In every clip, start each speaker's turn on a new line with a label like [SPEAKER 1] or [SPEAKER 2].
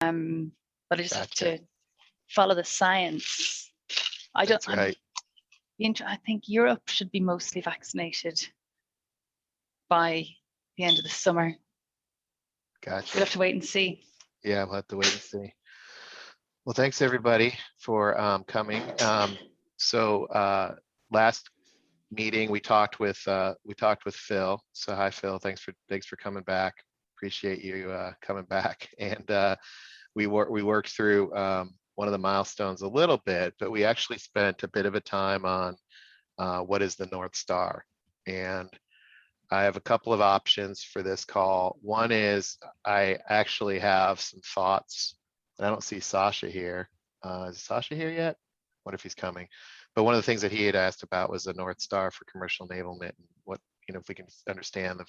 [SPEAKER 1] But I just have
[SPEAKER 2] Gotcha.
[SPEAKER 1] to follow the science.
[SPEAKER 2] That's right.
[SPEAKER 1] I think Europe should be mostly vaccinated by the end of the summer.
[SPEAKER 2] Gotcha.
[SPEAKER 1] We'll have to wait and see.
[SPEAKER 2] Yeah, we'll have to wait and see. Well, thanks everybody for coming. Last meeting we talked with Phil. So hi Phil, thanks for coming back. Appreciate you coming back. And we worked through one of the milestones a little bit, but we actually spent a bit of a time on what is the North Star. And I have a couple of options for this call. One is I actually have some thoughts, and I don't see Sasha here. Is Sasha here yet? I wonder if he's coming. But one of the things that he had asked about was the North Star for commercial enablement, and what, if we can understand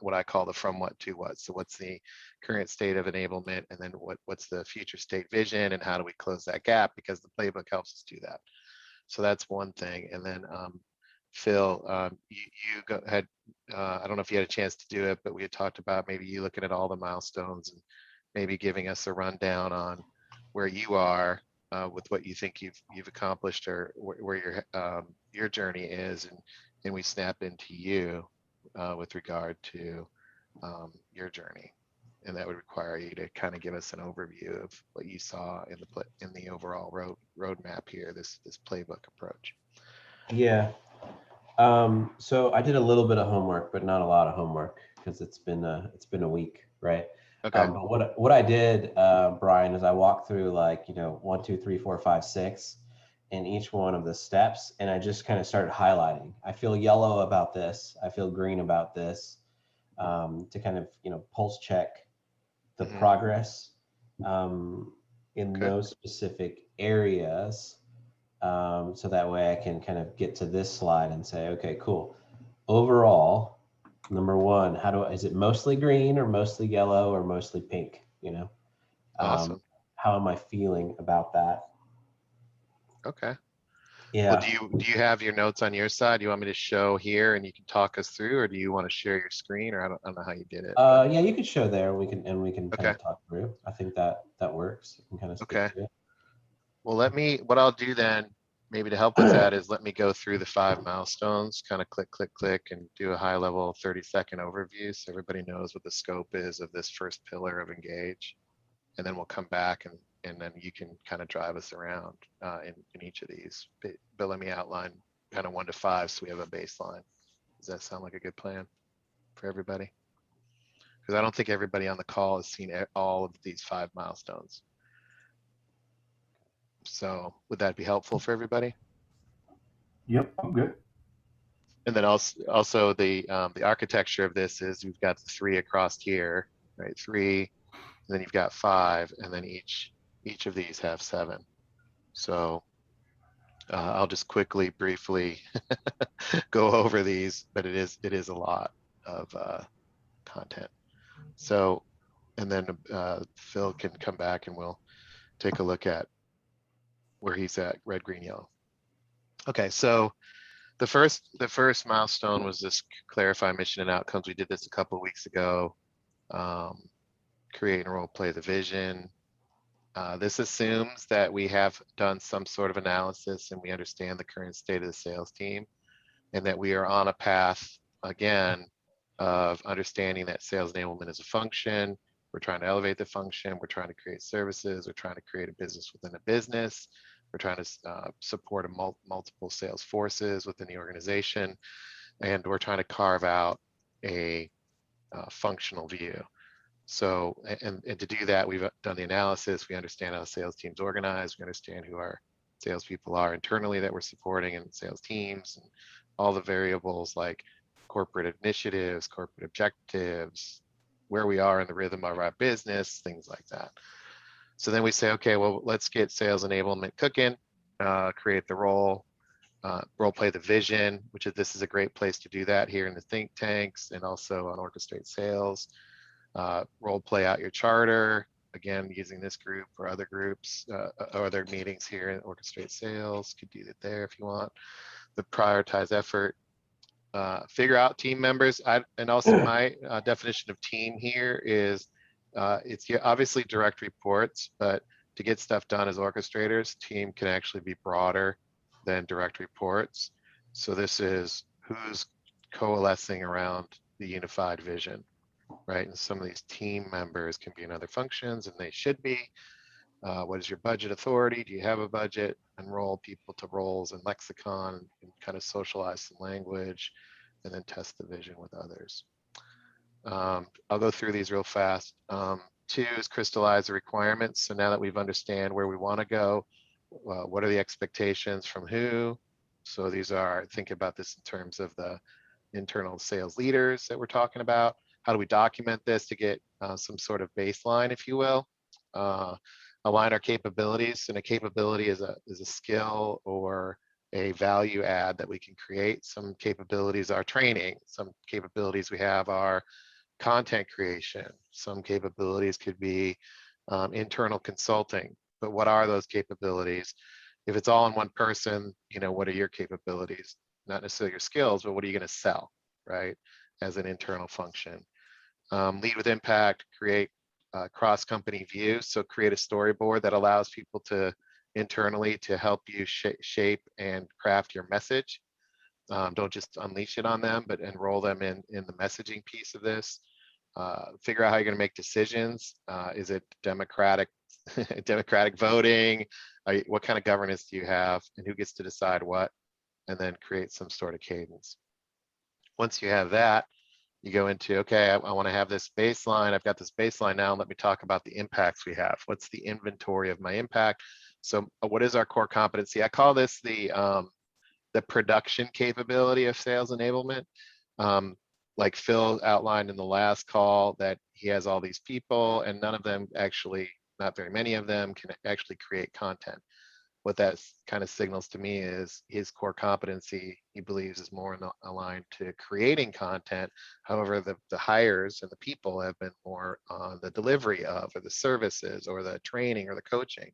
[SPEAKER 2] what I call the from what to what. So what's the current state of enablement, and then what's the future state vision, and how do we close that gap? Because the playbook helps us do that. So that's one thing. And then Phil, you had, I don't know if you had a chance to do it, but we had talked about maybe you looking at all the milestones and maybe giving us a rundown on where you are with what you think you've accomplished, or where your journey is, and we snap into you with regard to your journey. And that would require you to kind of give us an overview of what you saw in the overall roadmap here, this playbook approach.
[SPEAKER 3] Yeah. So I did a little bit of homework, but not a lot of homework, because it's been a week, right?
[SPEAKER 2] Okay.
[SPEAKER 3] But what I did, Brian, is I walked through 1, 2, 3, 4, 5, 6 in each one of the steps, and I just kind of started highlighting. I feel yellow about this. I feel green about this, to kind of pulse check the progress in those specific areas. So that way I can kind of get to this slide and say, okay, cool. Overall, number one, is it mostly green or mostly yellow or mostly pink?
[SPEAKER 2] Awesome.
[SPEAKER 3] How am I feeling about that?
[SPEAKER 2] Okay.
[SPEAKER 3] Yeah.
[SPEAKER 2] Well, do you have your notes on your side? Do you want me to show here and you can talk us through, or do you want to share your screen, or I don't know how you did it.
[SPEAKER 3] Yeah, you could show there. We can kind of talk through. I think that works. You can kind of speak to it.
[SPEAKER 2] Well, what I'll do then, maybe to help with that, is let me go through the 5 milestones, kind of click, click, click, and do a high level 30-second overview so everybody knows what the scope is of this first pillar of engage. And then we'll come back and then you can kind of drive us around in each of these. But let me outline kind of 1 to 5 so we have a baseline. Does that sound like a good plan for everybody? Because I don't think everybody on the call has seen all of these 5 milestones. So would that be helpful for everybody?
[SPEAKER 4] Yep, I'm good. And
[SPEAKER 2] then also the architecture of this is we've got the 3 across here, right? 3, and then you've got 5, and then each of these have 7. So I'll just briefly go over these, but it is a lot of content. So, and then Phil can come back and we'll take a look at where he's at, red, green, yellow. Okay, so the first milestone was this clarify mission and outcomes. We did this a couple of weeks ago. Create and role play the vision. This assumes that we have done some sort of analysis and we understand the current state of the sales team, and that we are on a path, again, of understanding that sales enablement is a function. We're trying to elevate the function. We're trying to create services. We're trying to create a business within a business. We're trying to support multiple sales forces within the organization. And we're trying to carve out a functional view. So, and to do that, we've done the analysis. We understand how the sales team's organized. We understand who our salespeople are internally that we're supporting, and sales teams, and all the variables like corporate initiatives, corporate objectives, where we are in the rhythm of our business, things like that. So then we say, okay, well, let's get sales enablement cooking, create the role play the vision, this is a great place to do that here in the think tanks and also on Orchestrate Sales. Role play out your charter, again, using this group or other groups or other meetings here in Orchestrate Sales. Could do it there if you want. The prioritize effort, figure out team members. And also my definition of team here is It's obviously direct reports, but to get stuff done as orchestrators, team can actually be broader than direct reports. So this is who's coalescing around the unified vision, right? And some of these team members can be in other functions, and they should be. What is your budget authority? Do you have a budget? Enroll people to roles and lexicon and kind of socialize some language, and then test the vision with others. I'll go through these real fast. 2 is crystallize the requirements. So now that we've understand where we want to go, what are the expectations from who? So these are, think about this in terms of the internal sales leaders that we're talking about. How do we document this to get some sort of baseline, if you will? Align our capabilities, and a capability is a skill or a value add that we can create. Some capabilities are training. Some capabilities we have are content creation. Some capabilities could be internal consulting. But what are those capabilities? If it's all in one person, you know, what are your capabilities? Not necessarily your skills, but what are you going to sell, right? As an internal function. Lead with impact, create cross-company view. So create a storyboard that allows people to internally to help you shape and craft your message. Don't just unleash it on them, but enroll them in the messaging piece of this. Figure out how you're going to make decisions. Is it democratic voting? What kind of governance do you have, and who gets to decide what? And then create some sort of cadence. Once you have that, you go into, okay, I want to have this baseline. I've got this baseline now. Let me talk about the impacts we have. What's the inventory of my impact? So what is our core competency? I call this the production capability of sales enablement. Like Phil outlined in the last call, that he has all these people and none of them actually, not very many of them, can actually create content. What that kind of signals to me is his core competency, he believes, is more aligned to creating content. However, the hires and the people have been more on the delivery of, or the services, or the training, or the coaching.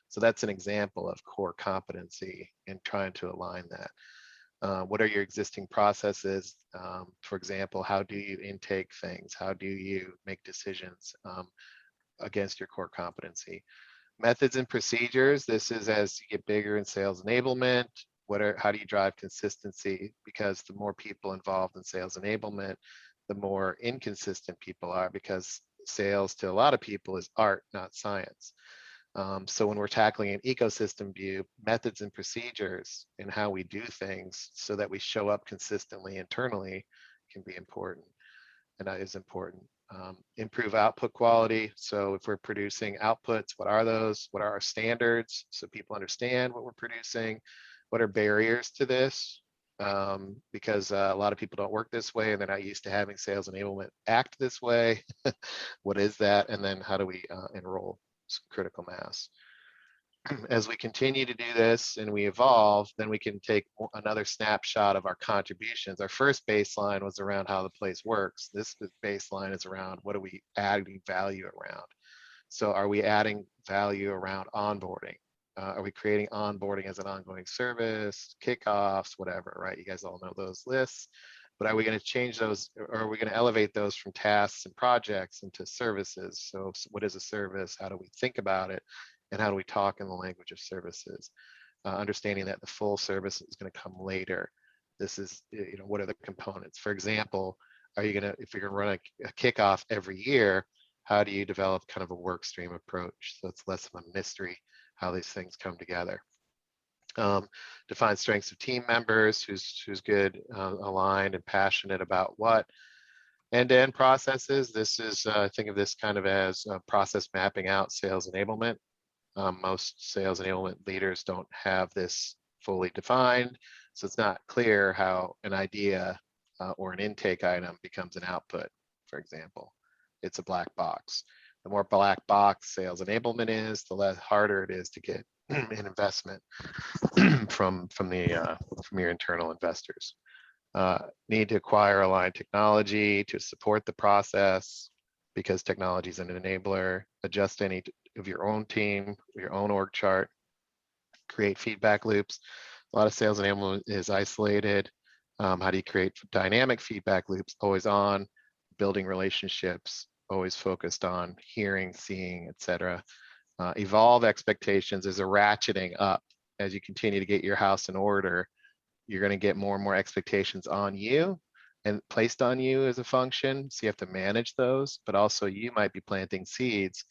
[SPEAKER 2] So that's an example of core competency in trying to align that. What are your existing processes? For example, how do you intake things? How do you make decisions against your core competency? Methods and procedures. This is as you get bigger in sales enablement. How do you drive consistency? Because the more people involved in sales enablement, the more inconsistent people are, because sales to a lot of people is art, not science. So when we're tackling an ecosystem view, methods and procedures and how we do things so that we show up consistently internally can be important, and that is important. Improve output quality. So if we're producing outputs, what are those? What are our standards? So people understand what we're producing. What are barriers to this? Because a lot of people don't work this way and they're not used to having sales enablement act this way. What is that? And then how do we enroll some critical mass? As we continue to do this and we evolve, then we can take another snapshot of our contributions. Our first baseline was around how the place works. This baseline is around what are we adding value around. So are we adding value around onboarding? Are we creating onboarding as an ongoing service, kickoffs, whatever, right? You guys all know those lists. But are we going to change those, or are we going to elevate those from tasks and projects into services? So what is a service? How do we think about it? And how do we talk in the language of services? Understanding that the full service is going to come later. This is, you know, what are the components? For example, are you going to, if you're going to run a kickoff every year, how do you develop kind of a work stream approach? So it's less of a mystery how these things come together. Define strengths of team members, who's good, aligned and passionate about what. End-to-end processes. This is, think of this kind of as process mapping out sales enablement. Most sales enablement leaders don't have this fully defined, so it's not clear how an idea or an intake item becomes an output, for example. It's a black box. The more black box sales enablement is, the less harder it is to get an investment from your internal investors. Need to acquire aligned technology to support the process, because technology is an enabler. Adjust any of your own team, your own org chart. Create feedback loops. A lot of sales enablement is isolated. How do you create dynamic feedback loops? Always on, building relationships always focused on hearing, seeing, etc. Evolve expectations is a ratcheting up as you continue to get your house in order. You're going to get more and more expectations on you and placed on you as a function. So you have to manage those, but also you might be planting seeds,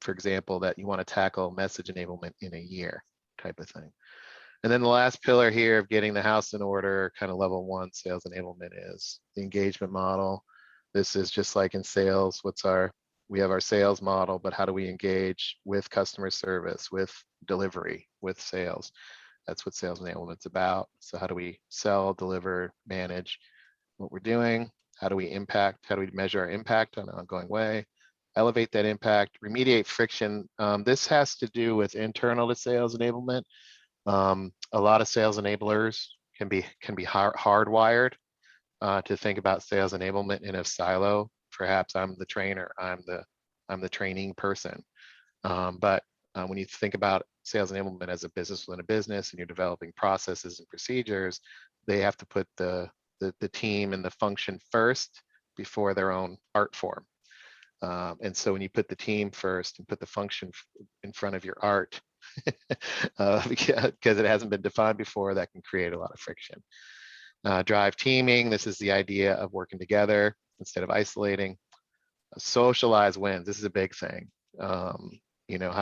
[SPEAKER 2] for example, that you want to tackle message enablement in a year type of thing. And then the last pillar here of getting the house in order, kind of level 1 sales enablement, is the engagement model. This is just like in sales. We have our sales model, but how do we engage with customer service, with delivery, with sales? That's what sales enablement's about. So how do we sell, deliver, manage what we're doing? How do we measure our impact on an ongoing way? Elevate that impact, remediate friction. This has to do with internal to sales enablement. A lot of sales enablers can be hardwired to think about sales enablement in a silo. Perhaps I'm the trainer, I'm the training person. But when you think about sales enablement as a business within a business and you're developing processes and procedures, they have to put the team and the function first before their own art form. And so when you put the team first and put the function in front of your art, because it hasn't been defined before, that can create a lot of friction. Drive teaming. This is the idea of working together instead of isolating. Socialize wins. This is a big thing. How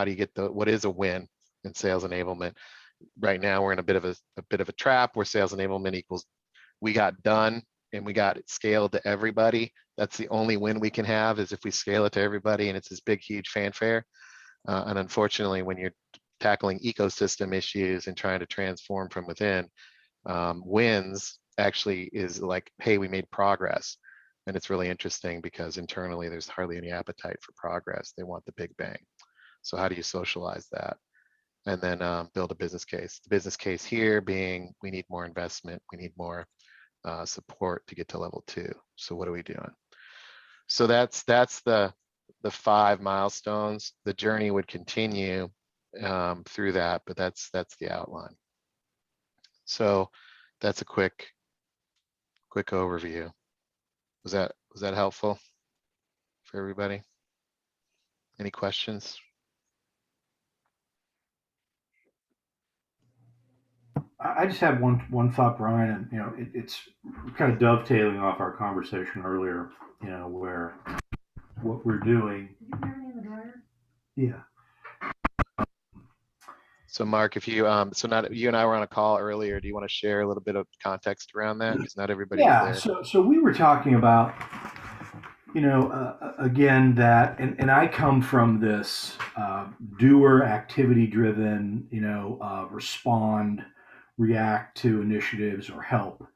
[SPEAKER 2] do you get what is a win in sales enablement? Right now, we're in a bit of a trap where sales enablement equals we got done and we got it scaled to everybody. That's the only win we can have, is if we scale it to everybody and it's this big, huge fanfare. And unfortunately, when you're tackling ecosystem issues and trying to transform from within, wins actually is like, hey, we made progress. And it's really interesting because internally there's hardly any appetite for progress. They want the big bang. So how do you socialize that? And then build a business case. The business case here being, we need more investment, we need more support to get to level 2. So what are we doing? So that's the 5 milestones. The journey would continue through that, but that's the outline. So that's a quick overview. Was that helpful for everybody? Any questions?
[SPEAKER 4] I just have one thought, Brian, and it's kind of dovetailing off our conversation earlier. Where what we're doing. Did you hear me in the dryer? Yeah.
[SPEAKER 2] So Mark, if you you and I were on a call earlier, do you want to share a little bit of context around that? Because not everybody was there.
[SPEAKER 4] So we were talking about, again, that, and I come from this doer, activity driven, respond, react to initiatives or help,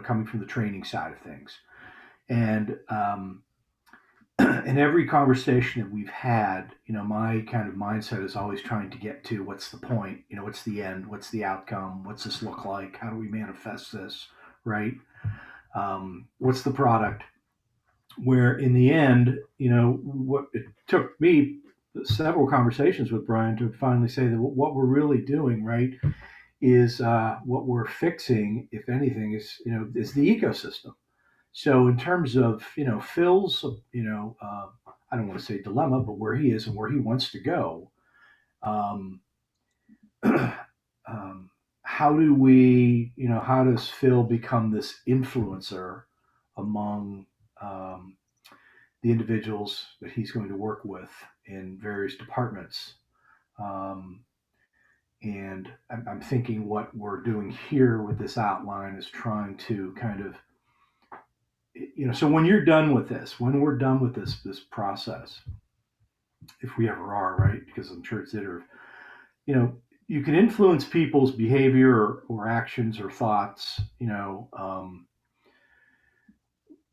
[SPEAKER 4] coming from the training side of things. And in every conversation that we've had, my kind of mindset is always trying to get to what's the point, what's the end, what's the outcome, what's this look like, how do we manifest this, right? What's the product? Where in the end, what it took me several conversations with Brian to finally say that what we're really doing, right, is what we're fixing, if anything, is the ecosystem. So in terms of, Phil's, I don't want to say dilemma, but where he is and where he wants to go, how does Phil become this influencer among the individuals that he's going to work with in various departments? And I'm thinking what we're doing here with this outline is trying to kind of, so when you're done with this, when we're done with this process, if we ever are, right? Because I'm sure it's iterative, you can influence people's behavior or actions or thoughts,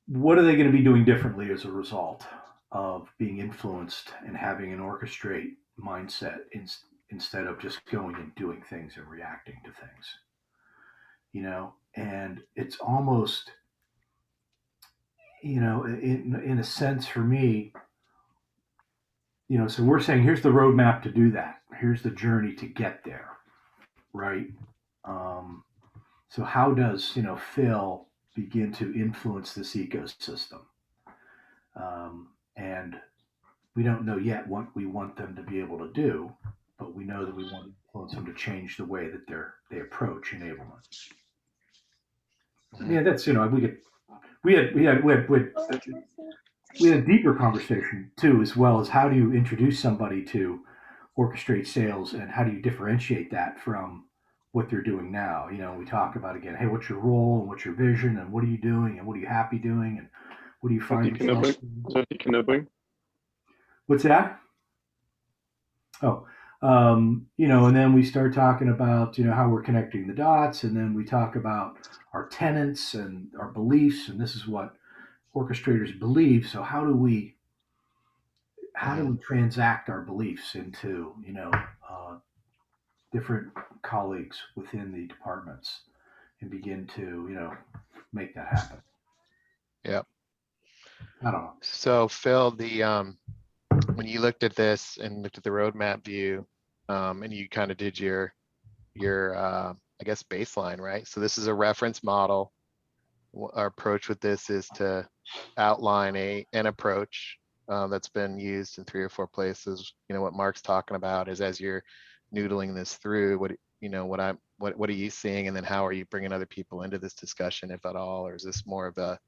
[SPEAKER 4] what are they going to be doing differently as a result of being influenced and having an orchestrate mindset instead of just going and doing things and reacting to things, and it's almost, in a sense for me, so we're saying here's the roadmap to do that. Here's the journey to get there, right? So how does Phil begin to influence this ecosystem? and we don't know yet what we want them to be able to do, but we know that we want to influence them to change the way that they approach enablement. Yeah, that's we had a deeper conversation too, as well as how do you introduce somebody to orchestrate sales and how do you differentiate that from what they're doing now. We talk about again, hey, what's your role and what's your vision and what are you doing and what are you happy doing and what do you find yourself? What's that? Oh, and then we start talking about, how we're connecting the dots, and then we talk about our tenets and our beliefs, and this is what orchestrators believe. So how do we transact our beliefs into, different colleagues within the departments and begin to, make that happen?
[SPEAKER 2] Yeah.
[SPEAKER 4] I don't know.
[SPEAKER 2] So Phil, when you looked at this and looked at the roadmap view, and you kind of did your I guess baseline, right? So this is a reference model. Our approach with this is to outline an approach that's been used in 3 or 4 places. What Mark's talking about is, as you're noodling this through, what are you seeing, and then how are you bringing other people into this discussion, if at all, or is this more of a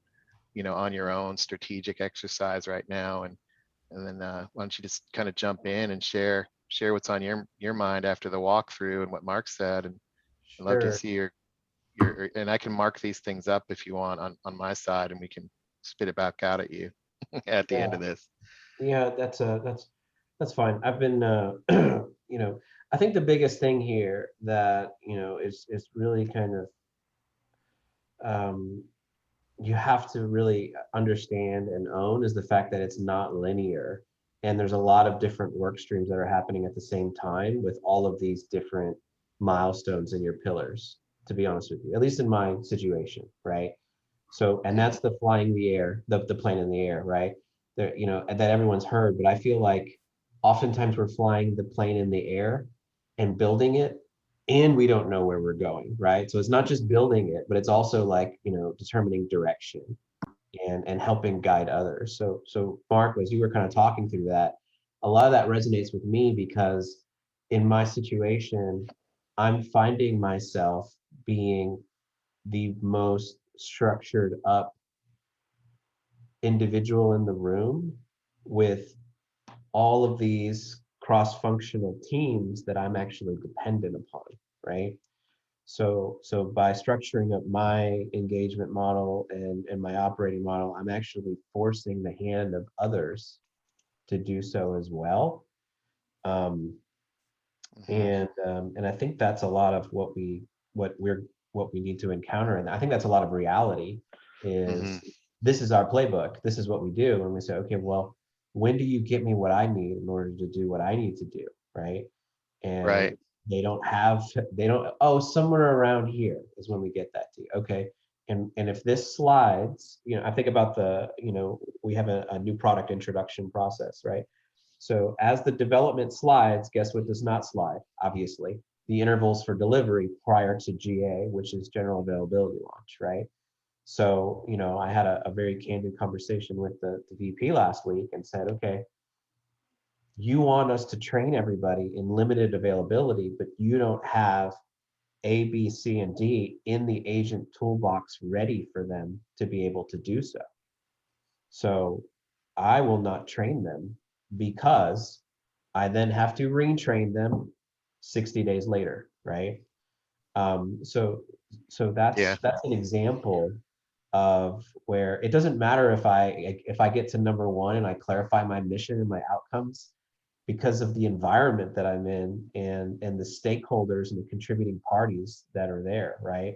[SPEAKER 2] on your own strategic exercise right now? And then why don't you just kind of jump in and share what's on your mind after the walkthrough and what Mark said, and I'd love to
[SPEAKER 3] Sure.
[SPEAKER 2] see your and I can mark these things up if you want on my side, and we can spit it back out at you at the end of this.
[SPEAKER 3] Yeah, that's fine. I've been, I think the biggest thing here that is really kind of you have to really understand and own is the fact that it's not linear, and there's a lot of different work streams that are happening at the same time with all of these different milestones in your pillars. To be honest with you, at least in my situation, right? So, and that's the flying the air, the plane in the air, right? There, that everyone's heard, but I feel like oftentimes we're flying the plane in the air and building it, and we don't know where we're going, right? So it's not just building it, but it's also like, determining direction and helping guide others. So Mark, as you were kind of talking through that, a lot of that resonates with me because in my situation, I'm finding myself being the most structured up individual in the room with all of these cross-functional teams that I'm actually dependent upon, right? So by structuring up my engagement model and my operating model, I'm actually forcing the hand of others to do so as well. And I think that's a lot of what we need to encounter, and I think that's a lot of reality. Is This is our playbook, this is what we do, and we say, okay, well, when do you get me what I need in order to do what I need to do, right? And
[SPEAKER 2] Right.
[SPEAKER 3] they don't, oh, somewhere around here is when we get that to you. Okay. And if this slides, I think about we have a new product introduction process, right? So as the development slides, guess what does not slide? Obviously, the intervals for delivery prior to GA, which is general availability launch, right? So, I had a very candid conversation with the VP last week and said, okay, you want us to train everybody in limited availability, but you don't have A, B, C, and D in the agent toolbox ready for them to be able to do so. So I will not train them because I then have to retrain them 60 days later, right? So that's an example of where it doesn't matter if I get to number 1 and I clarify my mission and my outcomes, because of the environment that I'm in and the stakeholders and the contributing parties that are there, right?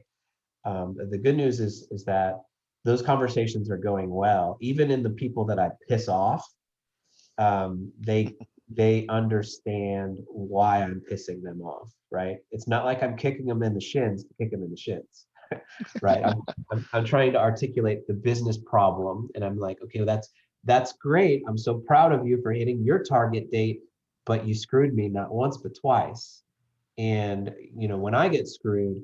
[SPEAKER 3] The good news is that those conversations are going well. Even in the people that I piss off, they understand why I'm pissing them off, right? It's not like I'm kicking them in the shins to kick them in the shins, right? I'm trying to articulate the business problem, and I'm like, okay, that's great. I'm so proud of you for hitting your target date, but you screwed me not once but twice. And when I get screwed,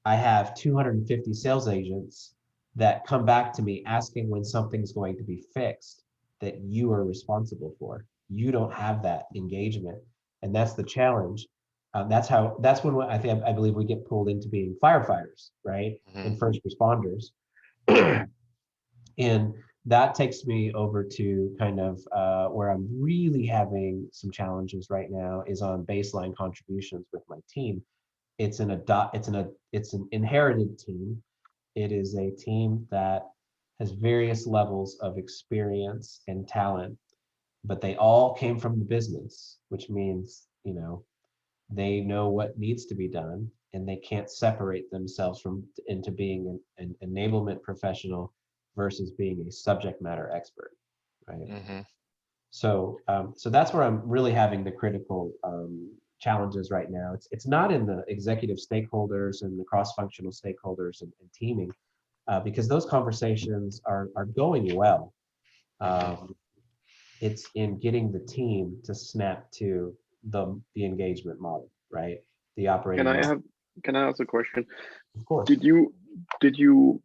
[SPEAKER 3] I have 250 sales agents that come back to me asking when something's going to be fixed. that you are responsible for. You don't have that engagement, and that's the challenge. That's when I believe we get pulled into being firefighters, right, and first responders. And that takes me over to kind of where I'm really having some challenges right now is on baseline contributions with my team. It's an inherited team. It is a team that has various levels of experience and talent, but they all came from the business, which means, they know what needs to be done, and they can't separate themselves from into being an enablement professional versus being a subject matter expert, right? So that's where I'm really having the critical challenges right now. It's not in the executive stakeholders and the cross-functional stakeholders and teaming, because those conversations are going well. It's in getting the team to snap to the engagement model, right? The operating model.
[SPEAKER 5] Can I ask a question?
[SPEAKER 3] Of course.
[SPEAKER 5] Did you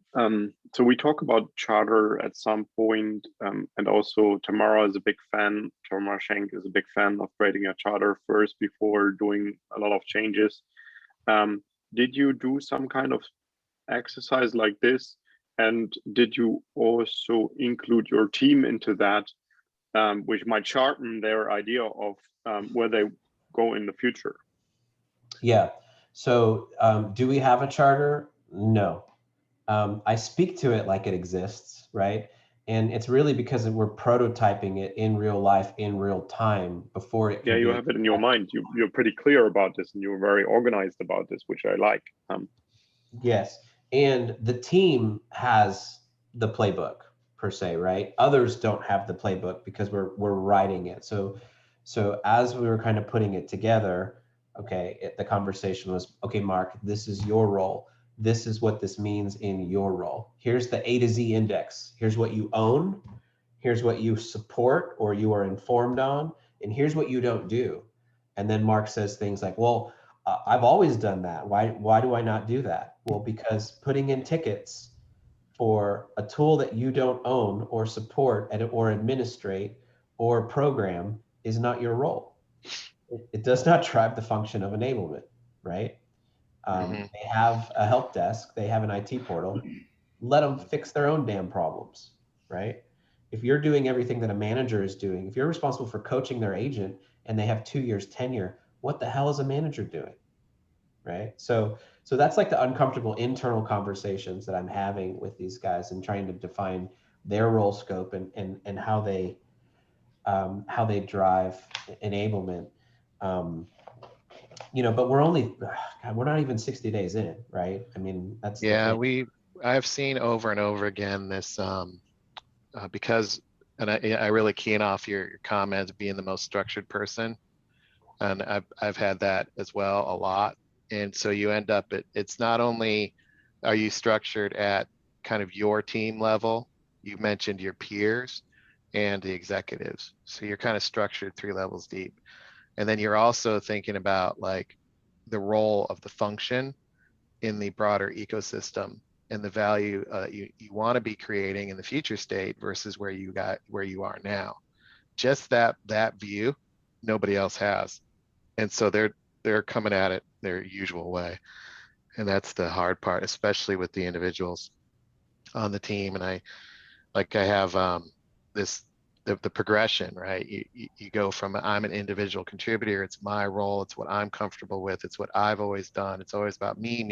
[SPEAKER 5] so we talk about charter at some point, and also Tamara Schenk is a big fan of creating a charter first before doing a lot of changes. Did you do some kind of exercise like this, and did you also include your team into that, which might sharpen their idea of where they go in the future?
[SPEAKER 3] Yeah. So do we have a charter? No. I speak to it like it exists, right? And it's really because we're prototyping it in real life, in real time, before it can
[SPEAKER 5] you have it in your mind. You're pretty clear about this, and you're very organized about this, which I like.
[SPEAKER 3] Yes. And the team has the playbook per se, right? Others don't have the playbook because we're writing it. So as we were kind of putting it together, the conversation was, okay, Mark, this is your role. This is what this means in your role. Here's the A to Z index. Here's what you own. Here's what you support or you are informed on. And here's what you don't do. And then Mark says things like, well, I've always done that. Why do I not do that? Well, because putting in tickets for a tool that you don't own or support or administrate or program is not your role. It does not drive the function of enablement, right? They have a help desk, they have an IT portal. Let them fix their own damn problems, right? If you're doing everything that a manager is doing, if you're responsible for coaching their agent and they have 2 years tenure, what the hell is a manager doing, right? So that's like the uncomfortable internal conversations that I'm having with these guys and trying to define their role scope and how they drive enablement. But we're not even 60 days in, right? I mean, that's
[SPEAKER 2] I've seen over and over again this because, and I really keen off your comments being the most structured person, and I've had that as well a lot. And so you end up it's not only are you structured at kind of your team level, you mentioned your peers and the executives, so you're kind of structured 3 levels deep. And then you're also thinking about like the role of the function in the broader ecosystem and the value you want to be creating in the future state versus where you are now. Just that view, nobody else has. And so they're coming at it their usual way. And that's the hard part, especially with the individuals on the team. And I have the progression, right? You go from I'm an individual contributor, it's my role, it's what I'm comfortable with, it's what I've always done. It's always about me. And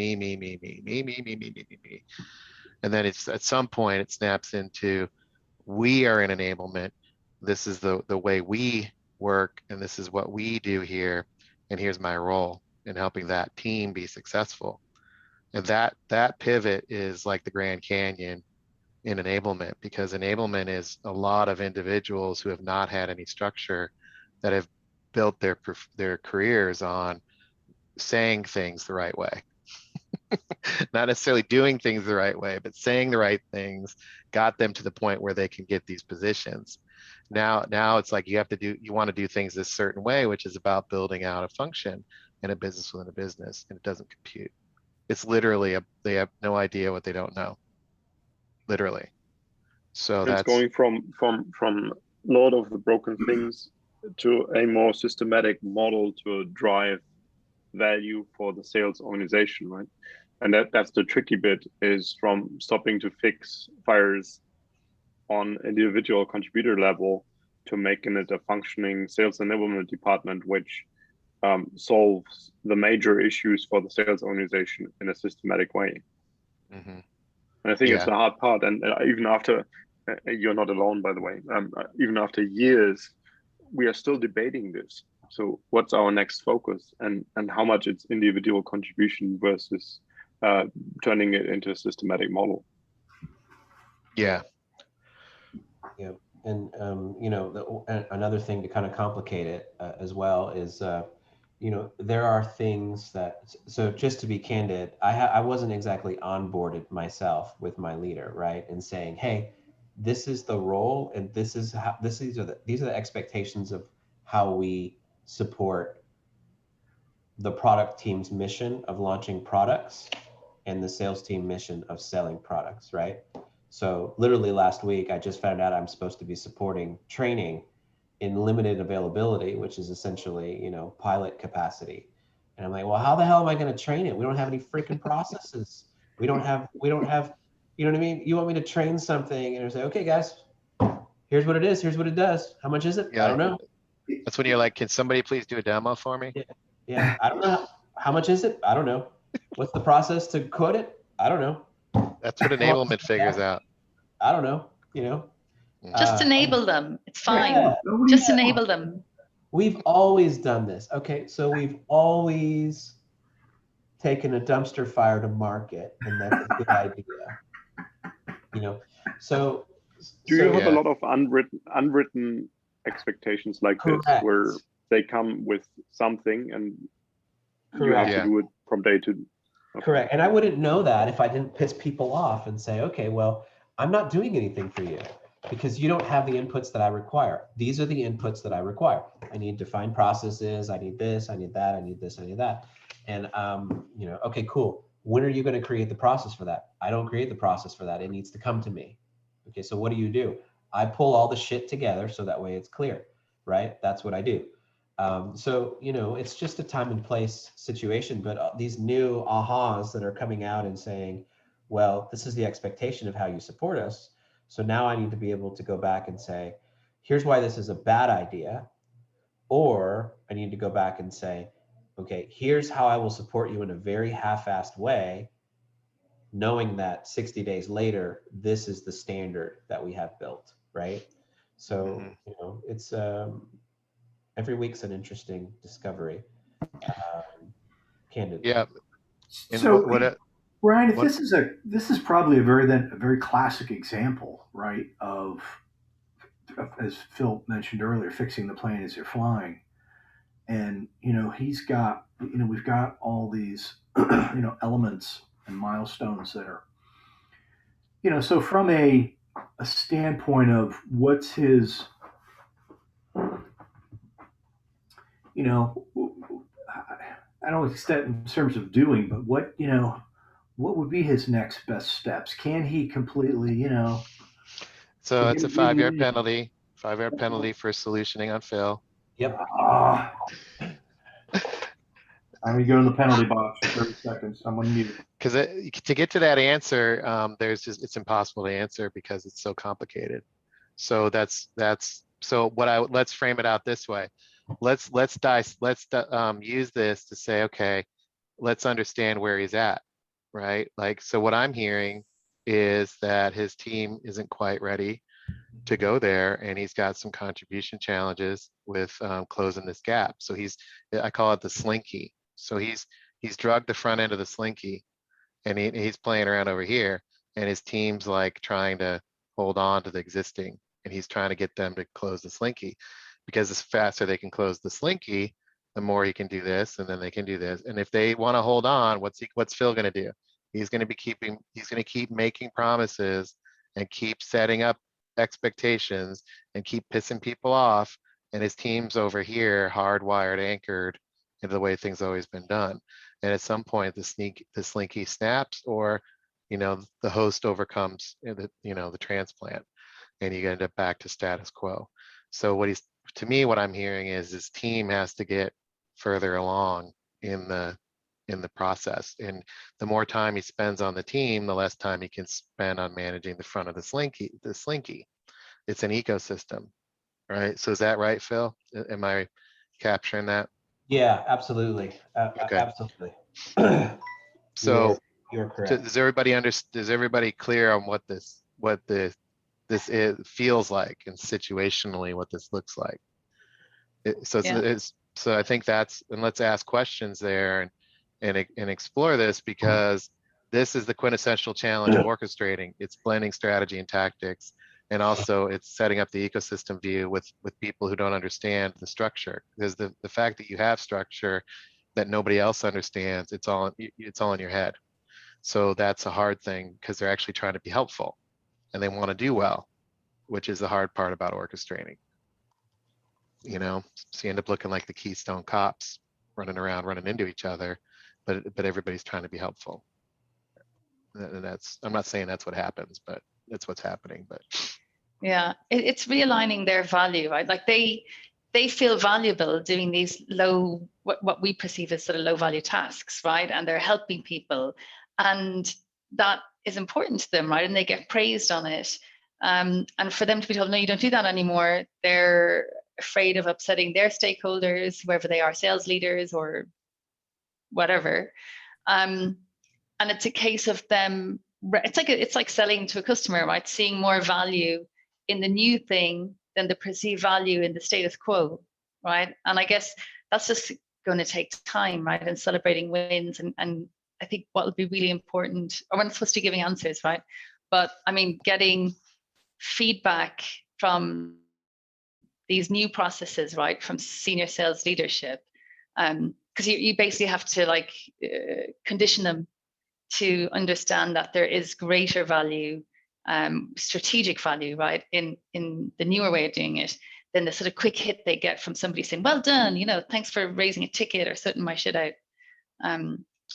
[SPEAKER 2] then it's at some point it snaps into we are in enablement. This is the way we work, and this is what we do here, and here's my role in helping that team be successful. And that pivot is like the Grand Canyon in enablement, because enablement is a lot of individuals who have not had any structure that have built their careers on saying things the right way. Not necessarily doing things the right way, but saying the right things got them to the point where they can get these positions. Now it's like you want to do things this certain way, which is about building out a function in a business within a business, and it doesn't compute. It's literally they have no idea what they don't know. Literally. So
[SPEAKER 5] it's going from lot of the broken things to a more systematic model to drive value for the sales organization, right? And that's the tricky bit, is from stopping to fix fires on individual contributor level to making it a functioning sales enablement department, which solves the major issues for the sales organization in a systematic way.
[SPEAKER 2] Mhm.
[SPEAKER 5] And I think it's
[SPEAKER 2] Yeah.
[SPEAKER 5] the hard part. And even after, you're not alone, by the way, even after years, we are still debating this. So what's our next focus, and how much it's individual contribution versus turning it into a systematic model?
[SPEAKER 2] Yeah.
[SPEAKER 3] Yeah, and you know, another thing to kind of complicate it as well is, you know, there are things that. So just to be candid, I wasn't exactly onboarded myself with my leader, right, and saying, hey, this is the role, and this is how these are the expectations of how we support the product team's mission of launching products and the sales team mission of selling products, right? So literally last week, I just found out I'm supposed to be supporting training in limited availability, which is essentially, you know, pilot capacity. And I'm like, well, how the hell am I going to train it? We don't have any freaking processes. We don't have, you know what I mean? You want me to train something and say, okay, guys, here's what it is. Here's what it does. How much is it?
[SPEAKER 2] Yeah.
[SPEAKER 3] I don't know.
[SPEAKER 2] That's when you're like, can somebody please do a demo for me?
[SPEAKER 3] Yeah. I don't know. How much is it? I don't know. What's the process to quote it? I don't know.
[SPEAKER 2] That's what enablement figures out.
[SPEAKER 3] I don't know, you know.
[SPEAKER 1] Just enable them. It's fine.
[SPEAKER 3] Yeah,
[SPEAKER 1] Just enable them.
[SPEAKER 3] we've always done this. Okay, so we've always taken a dumpster fire to market, and that's a good idea. You know, so
[SPEAKER 5] Do you have
[SPEAKER 2] yeah.
[SPEAKER 5] a lot of unwritten expectations like this,
[SPEAKER 3] Correct.
[SPEAKER 5] where they come with something and you
[SPEAKER 3] Correct.
[SPEAKER 5] have
[SPEAKER 2] Yeah.
[SPEAKER 5] to do it from day to? Okay.
[SPEAKER 3] Correct. And I wouldn't know that if I didn't piss people off and say, okay, well, I'm not doing anything for you because you don't have the inputs that I require. These are the inputs that I require. I need defined processes. I need this, I need that, I need this, I need that. And, you know, okay, cool. When are you going to create the process for that? I don't create the process for that. It needs to come to me. Okay, so what do? I pull all the shit together so that way it's clear, right? That's what I do. So, you know, it's just a time and place situation, but these new ahas that are coming out and saying, well, this is the expectation of how you support us. So now I need to be able to go back and say, here's why this is a bad idea. Or I need to go back and say, okay, here's how I will support you in a very half-assed way, knowing that 60 days later, this is the standard that we have built, right? So, you know, it's, every week's an interesting discovery. Candidly.
[SPEAKER 2] Yeah. And
[SPEAKER 4] So,
[SPEAKER 2] what
[SPEAKER 4] Brian, if
[SPEAKER 2] what-
[SPEAKER 4] this is probably a very classic example, right, of, as Phil mentioned earlier, fixing the plane as you're flying. And you know, we've got all these elements and milestones that are, so from a standpoint of what's his, I don't extend in terms of doing, but what would be his next best steps? Can he completely,
[SPEAKER 2] So it's a 5-yard penalty. 5-yard penalty for solutioning on Phil.
[SPEAKER 3] Yep.
[SPEAKER 4] I'm gonna go in the penalty box for 30 seconds. I'm gonna mute.
[SPEAKER 2] Because to get to that answer, it's impossible to answer because it's so complicated. So let's frame it out this way. Let's use this to say, okay, let's understand where he's at, right? Like, so what I'm hearing is that his team isn't quite ready to go there, and he's got some contribution challenges with closing this gap. So I call it the slinky. So he's drugged the front end of the slinky, and he's playing around over here, and his team's like trying to hold on to the existing, and he's trying to get them to close the slinky, because the faster they can close the slinky, the more he can do this, and then they can do this. And if they want to hold on, what's Phil going to do? He's going to keep making promises and keep setting up expectations and keep pissing people off. And his team's over here, hardwired, anchored into the way things always been done. And at some point, the slinky snaps, or the host overcomes the transplant, and you end up back to status quo. So to me, what I'm hearing is his team has to get further along in the process. And the more time he spends on the team, the less time he can spend on managing the front of the slinky. It's an ecosystem, right? So is that right, Phil? Am I capturing that?
[SPEAKER 3] Yeah, absolutely.
[SPEAKER 2] Okay.
[SPEAKER 3] Absolutely.
[SPEAKER 2] So
[SPEAKER 3] you're correct.
[SPEAKER 2] Is everybody clear on what this feels like, and situationally what this looks like? So I think and let's ask questions there and explore this, because this is the quintessential challenge of orchestrating. It's blending strategy and tactics, and also it's setting up the ecosystem view with people who don't understand the structure, because the fact that you have structure that nobody else understands, it's all in your head. So that's a hard thing, because they're actually trying to be helpful and they want to do well, which is the hard part about orchestrating. So you end up looking like the Keystone Cops running around, running into each other, but everybody's trying to be helpful. And I'm not saying that's what happens, but that's what's happening. But
[SPEAKER 1] yeah, it's realigning their value, right? Like they feel valuable doing these what we perceive as sort of low value tasks, right? And they're helping people, and that is important to them, right? And they get praised on it. And for them to be told, no, you don't do that anymore, they're afraid of upsetting their stakeholders, whoever they are, sales leaders or whatever. And it's a case of them, it's like selling to a customer, right? Seeing more value in the new thing than the perceived value in the status quo, right? And I guess that's just going to take time, right? And celebrating wins. And I think what will be really important, or we're not supposed to be giving answers, right? But I mean, getting feedback from these new processes, right, from senior sales leadership, because you basically have to condition them to understand that there is greater value, strategic value, right, in the newer way of doing it than the sort of quick hit they get from somebody saying, well done, thanks for raising a ticket or sorting my shit out.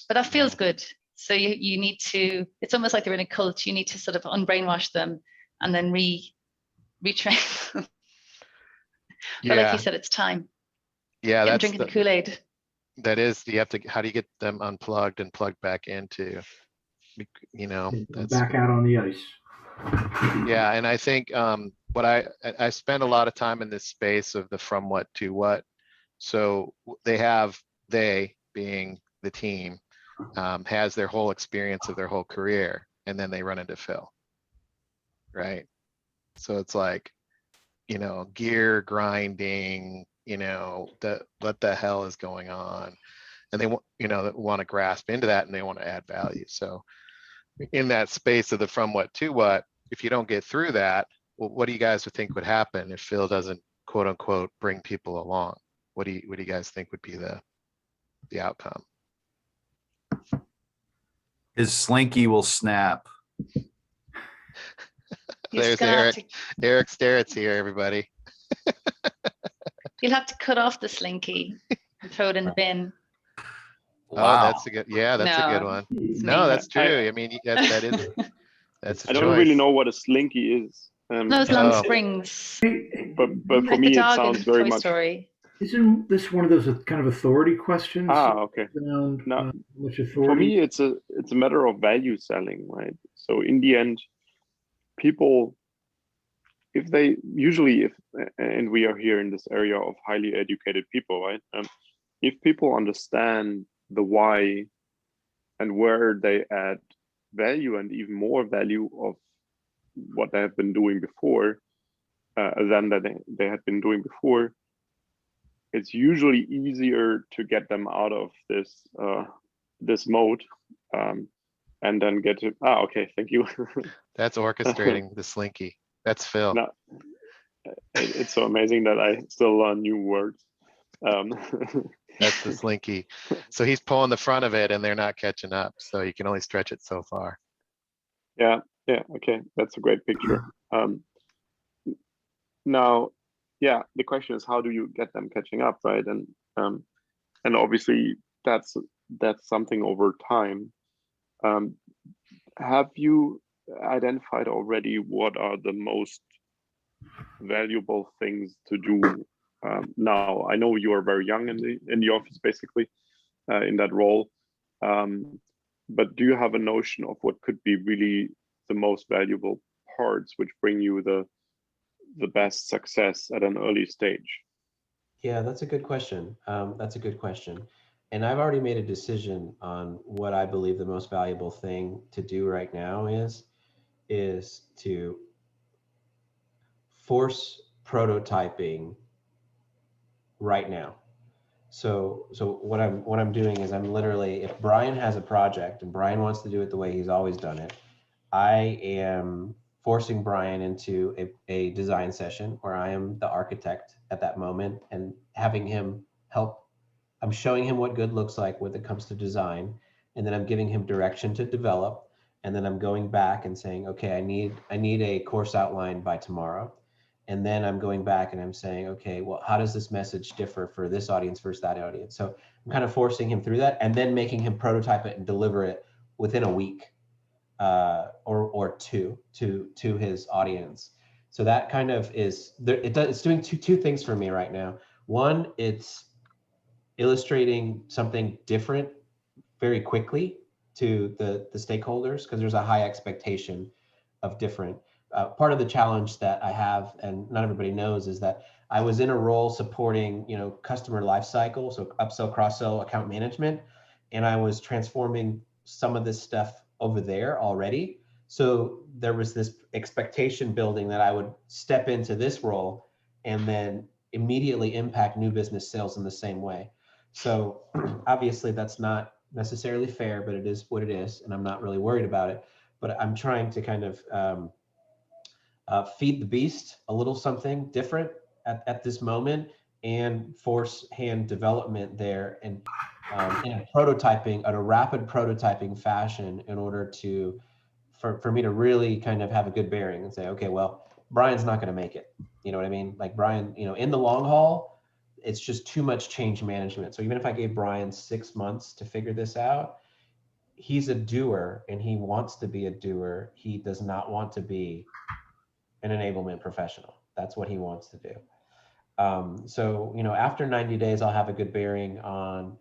[SPEAKER 1] But that feels good. So you need to, it's almost like they're in a cult. You need to sort of unbrainwash them and then retrain them. But like you said, it's time.
[SPEAKER 2] Yeah,
[SPEAKER 1] that's drinking the Kool-Aid.
[SPEAKER 2] That is, how do you get them unplugged and plugged back into,
[SPEAKER 4] that's back out on the ice.
[SPEAKER 2] Yeah, and I think what I spend a lot of time in this space of the from what to what. So they being the team, has their whole experience of their whole career, and then they run into Phil, right? So it's like, gear grinding, what the hell is going on? And they want to grasp into that, and they want to add value. So in that space of the from what to what, if you don't get through that, well, what do you guys think would happen if Phil doesn't, quote unquote, bring people along? What do you guys think would be the outcome?
[SPEAKER 6] His slinky will snap.
[SPEAKER 2] There's Eric. Eric Starrett's here, everybody.
[SPEAKER 1] You'll have to cut off the slinky and throw it in the bin.
[SPEAKER 2] Wow. Oh, that's a good. Yeah, that's a good one. No, that's true. I mean, that is. That's a
[SPEAKER 5] I don't really know what a slinky is.
[SPEAKER 1] No, it's Long Springs.
[SPEAKER 5] But for me, it sounds very much.
[SPEAKER 1] Story.
[SPEAKER 4] Isn't this one of those kind of authority questions?
[SPEAKER 5] Okay.
[SPEAKER 4] Around,
[SPEAKER 5] no,
[SPEAKER 4] which authority?
[SPEAKER 5] For me, it's a matter of value selling, right? So in the end, people, and we are here in this area of highly educated people, right? If people understand the why and where they add value and even more value of what they have been doing before than that they had been doing before, it's usually easier to get them out of this mode and then get to okay, thank you.
[SPEAKER 2] That's orchestrating the slinky. That's Phil.
[SPEAKER 5] No, it's so amazing that I still learn new words.
[SPEAKER 2] That's the slinky. So he's pulling the front of it and they're not catching up. So you can only stretch it so far.
[SPEAKER 5] Yeah, okay. That's a great picture. Now, yeah, the question is, how do you get them catching up, right? And obviously that's something over time. Have you identified already what are the most valuable things to do now? I know you are very young in the office, basically, in that role. But do you have a notion of what could be really the most valuable parts which bring you the best success at an early stage?
[SPEAKER 3] Yeah, that's a good question. That's a good question. And I've already made a decision on what I believe the most valuable thing to do right now is to force prototyping right now. So what I'm doing is I'm literally, if Brian has a project and Brian wants to do it the way he's always done it, I am forcing Brian into a design session where I am the architect at that moment and having him help. I'm showing him what good looks like when it comes to design, and then I'm giving him direction to develop, and then I'm going back and saying, okay, I need a course outline by tomorrow. And then I'm going back and I'm saying, okay, well, how does this message differ for this audience versus that audience? So I'm kind of forcing him through that and then making him prototype it and deliver it within a week or two to his audience. So that kind of is there. It's doing two things for me right now. One, it's illustrating something different very quickly to the stakeholders because there's a high expectation of different. Part of the challenge that I have, and not everybody knows, is that I was in a role supporting, customer life cycle, so upsell, cross-sell, account management, and I was transforming some of this stuff over there already. So there was this expectation building that I would step into this role and then immediately impact new business sales in the same way. So obviously that's not necessarily fair, but it is what it is, and I'm not really worried about it. But I'm trying to kind of feed the beast a little something different at this moment and force hand development there and in a rapid prototyping fashion in order to for me to really kind of have a good bearing and say, okay, well, Brian's not going to make it. You know what I mean? Like Brian, in the long haul, it's just too much change management. So even if I gave Brian 6 months to figure this out, he's a doer and he wants to be a doer. He does not want to be an enablement professional. That's what he wants to do. So, after 90 days, I'll have a good bearing on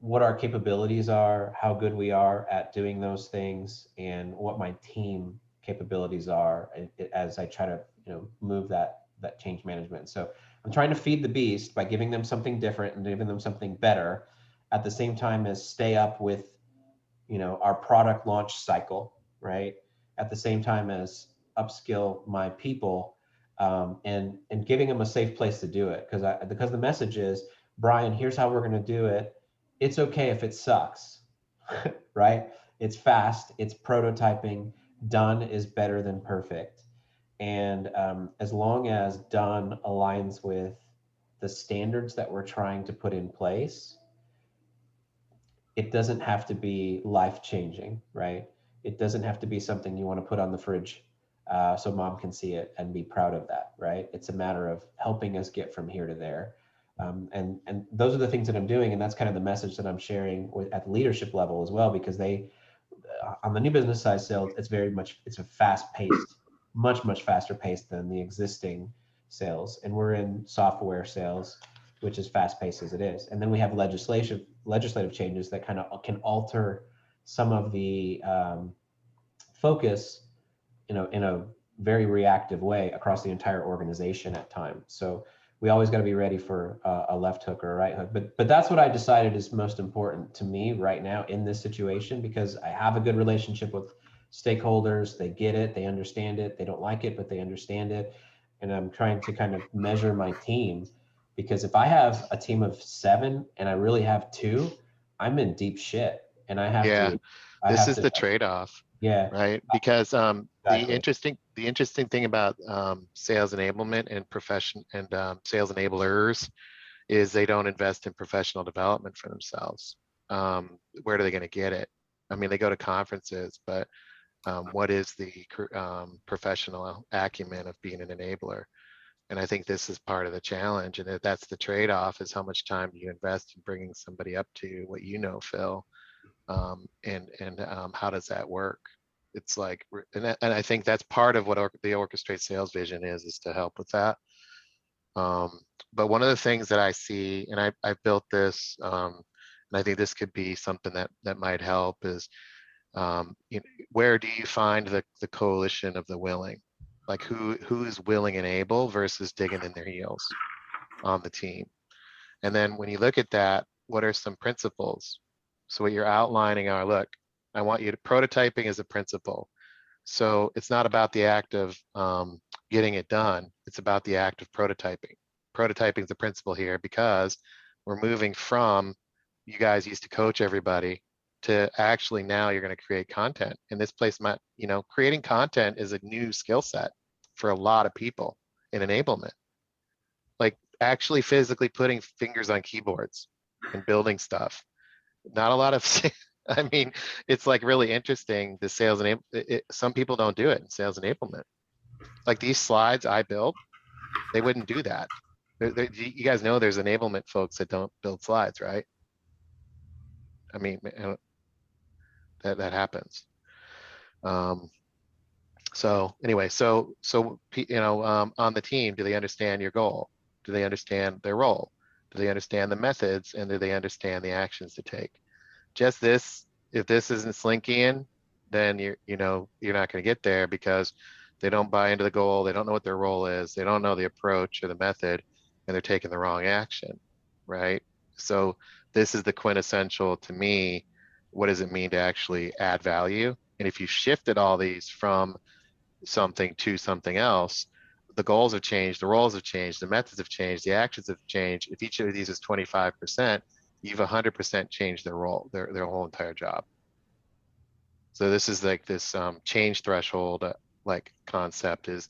[SPEAKER 3] what our capabilities are, how good we are at doing those things, and what my team capabilities are as I try to, move that change management. So I'm trying to feed the beast by giving them something different and giving them something better at the same time as stay up with, our product launch cycle, right? At the same time as upskill my people and giving them a safe place to do it. Because the message is, Brian, here's how we're going to do it. It's okay if it sucks, right? It's fast, it's prototyping. Done is better than perfect. And as long as done aligns with the standards that we're trying to put in place, it doesn't have to be life-changing, right? It doesn't have to be something you want to put on the fridge so mom can see it and be proud of that, right? It's a matter of helping us get from here to there. And those are the things that I'm doing, and that's kind of the message that I'm sharing at the leadership level as well, because they, on the new business side sales, it's a fast-paced, much faster paced than the existing sales, and we're in software sales, which is fast-paced as it is. And then we have legislative changes that kind of can alter some of the focus, in a very reactive way across the entire organization at times. So we always got to be ready for a left hook or a right hook. But that's what I decided is most important to me right now in this situation, because I have a good relationship with stakeholders. They get it, they understand it, they don't like it, but they understand it. And I'm trying to kind of measure my team, because if I have a team of 7 and I really have 2, I'm in deep shit. And I have to.
[SPEAKER 2] This is the trade-off.
[SPEAKER 3] Yeah.
[SPEAKER 2] Right. Because
[SPEAKER 3] Exactly.
[SPEAKER 2] the interesting thing about sales enablement and sales enablers is they don't invest in professional development for themselves. Where are they going to get it? I mean, they go to conferences, but what is the professional acumen of being an enabler? And I think this is part of the challenge, and that's the trade-off: is how much time do you invest in bringing somebody up to what Phil, and how does that work? It's like, and I think that's part of what the orchestrate sales vision is to help with that. But one of the things that I see, and I've built this, and I think this could be something that might help is, where do you find the coalition of the willing? Like who is willing and able versus digging in their heels on the team? And then when you look at that, what are some principles? So what you're outlining are, look, I want you to, prototyping is a principle. So it's not about the act of getting it done. It's about the act of prototyping. Prototyping is the principle here because we're moving from, you guys used to coach everybody, to actually now you're going to create content. And this place might, creating content is a new skill set for a lot of people in enablement. Like actually physically putting fingers on keyboards and building stuff. Not a lot of, I mean, it's like really interesting, the sales and some people don't do it in sales enablement. Like these slides I built, they wouldn't do that. You guys know there's enablement folks that don't build slides, right? I mean, that happens. So anyway, so on the team, do they understand your goal? Do they understand their role? Do they understand the methods, and do they understand the actions to take? Just this, if this isn't Slinkian, then you're not going to get there because they don't buy into the goal. They don't know what their role is. They don't know the approach or the method, and they're taking the wrong action, right? So this is the quintessential to me. What does it mean to actually add value? And if you shifted all these from something to something else, the goals have changed, the roles have changed, the methods have changed, the actions have changed. If each of these is 25%, you've 100% changed their role, their whole entire job. So this is like this change threshold like concept is,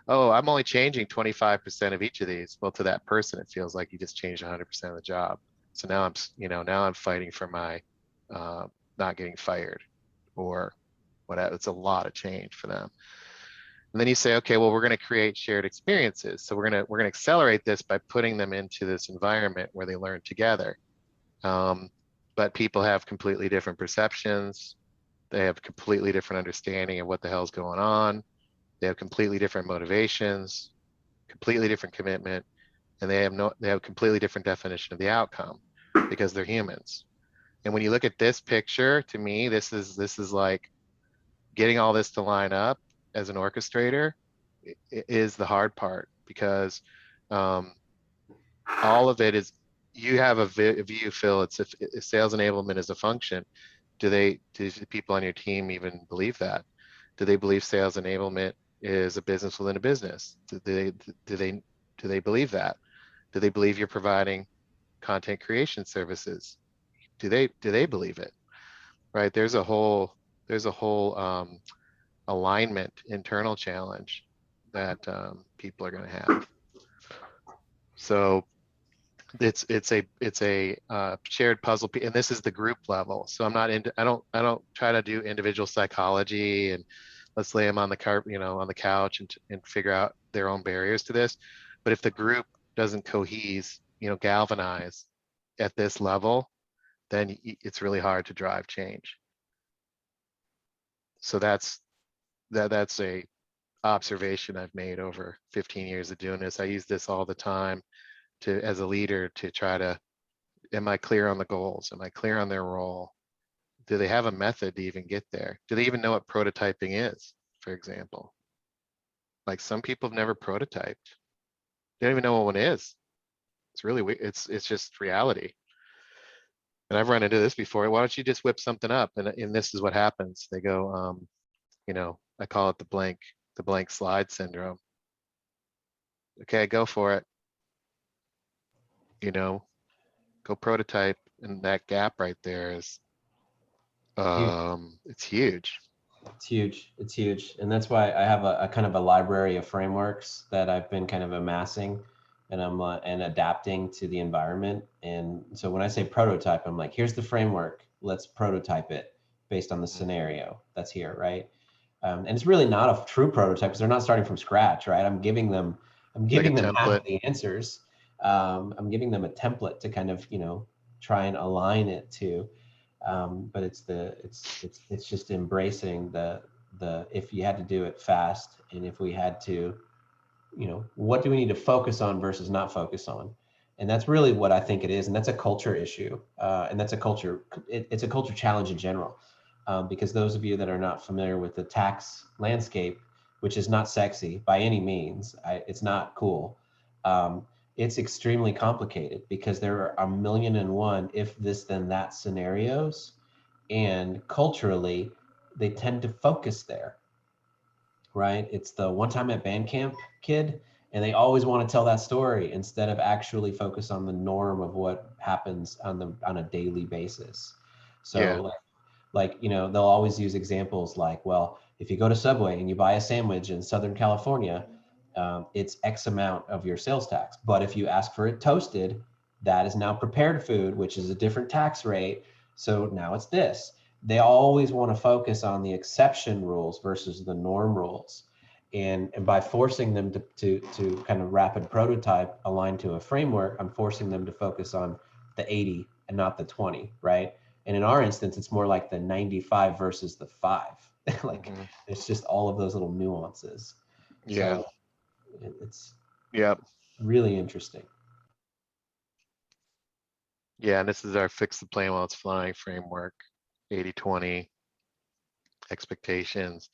[SPEAKER 2] oh, I'm only changing 25% of each of these. Well, to that person, it feels like you just changed 100% of the job. So now I'm fighting for my not getting fired or whatever. It's a lot of change for them. And then you say, okay, well, we're going to create shared experiences. So we're going to accelerate this by putting them into this environment where they learn together. But people have completely different perceptions. They have completely different understanding of what the hell's going on. They have completely different motivations, completely different commitment, and they have completely different definition of the outcome because they're humans. And when you look at this picture, to me, this is like getting all this to line up as an orchestrator is the hard part, because all of it is, you have a view, Phil, it's if sales enablement is a function. Do the people on your team even believe that? Do they believe sales enablement is a business within a business? Do they believe that? Do they believe you're providing content creation services? Do they believe it? Right? There's a whole alignment internal challenge that people are going to have. So it's a shared puzzle, and this is the group level. So I don't try to do individual psychology and let's lay them on the on the couch and figure out their own barriers to this. But if the group doesn't galvanize at this level, then it's really hard to drive change. So that's a observation I've made over 15 years of doing this. I use this all the time as a leader to try to, am I clear on the goals? Am I clear on their role? Do they have a method to even get there? Do they even know what prototyping is, for example? Like some people have never prototyped. They don't even know what one is. It's really weird. It's just reality. And I've run into this before. Why don't you just whip something up? And this is what happens. They go, I call it the blank slide syndrome. Okay, go for it. Go prototype, and that gap right there is, it's huge.
[SPEAKER 3] It's huge. And that's why I have a kind of a library of frameworks that I've been kind of amassing, and I'm and adapting to the environment. And so when I say prototype, I'm like, here's the framework, let's prototype it based on the scenario that's here, right? And it's really not a true prototype because they're not starting from scratch, right? I'm giving them half of the answers. I'm giving them a template to kind of, try and align it to, but it's just embracing the if you had to do it fast, and if we had to, what do we need to focus on versus not focus on? And that's really what I think it is. And that's a culture issue. And that's a culture, it's a culture challenge in general. Because those of you that are not familiar with the tax landscape, which is not sexy by any means, it's not cool. It's extremely complicated because there are a million and one if this then that scenarios. And culturally, they tend to focus there, right? It's the one time at band camp kid, and they always want to tell that story instead of actually focus on the norm of what happens on a daily basis. So
[SPEAKER 2] Yeah.
[SPEAKER 3] they'll always use examples like, well, if you go to Subway and you buy a sandwich in Southern California, it's X amount of your sales tax. But if you ask for it toasted, that is now prepared food, which is a different tax rate. So now it's this. They always want to focus on the exception rules versus the norm rules. And by forcing them to kind of rapid prototype aligned to a framework, I'm forcing them to focus on the 80 and not the 20, right? And in our instance, it's more like the 95 versus the 5. Like it's just all of those little nuances.
[SPEAKER 2] Yeah.
[SPEAKER 3] So it's really interesting.
[SPEAKER 2] Yeah, and this is our fix the plane while it's flying framework, 80-20 expectations.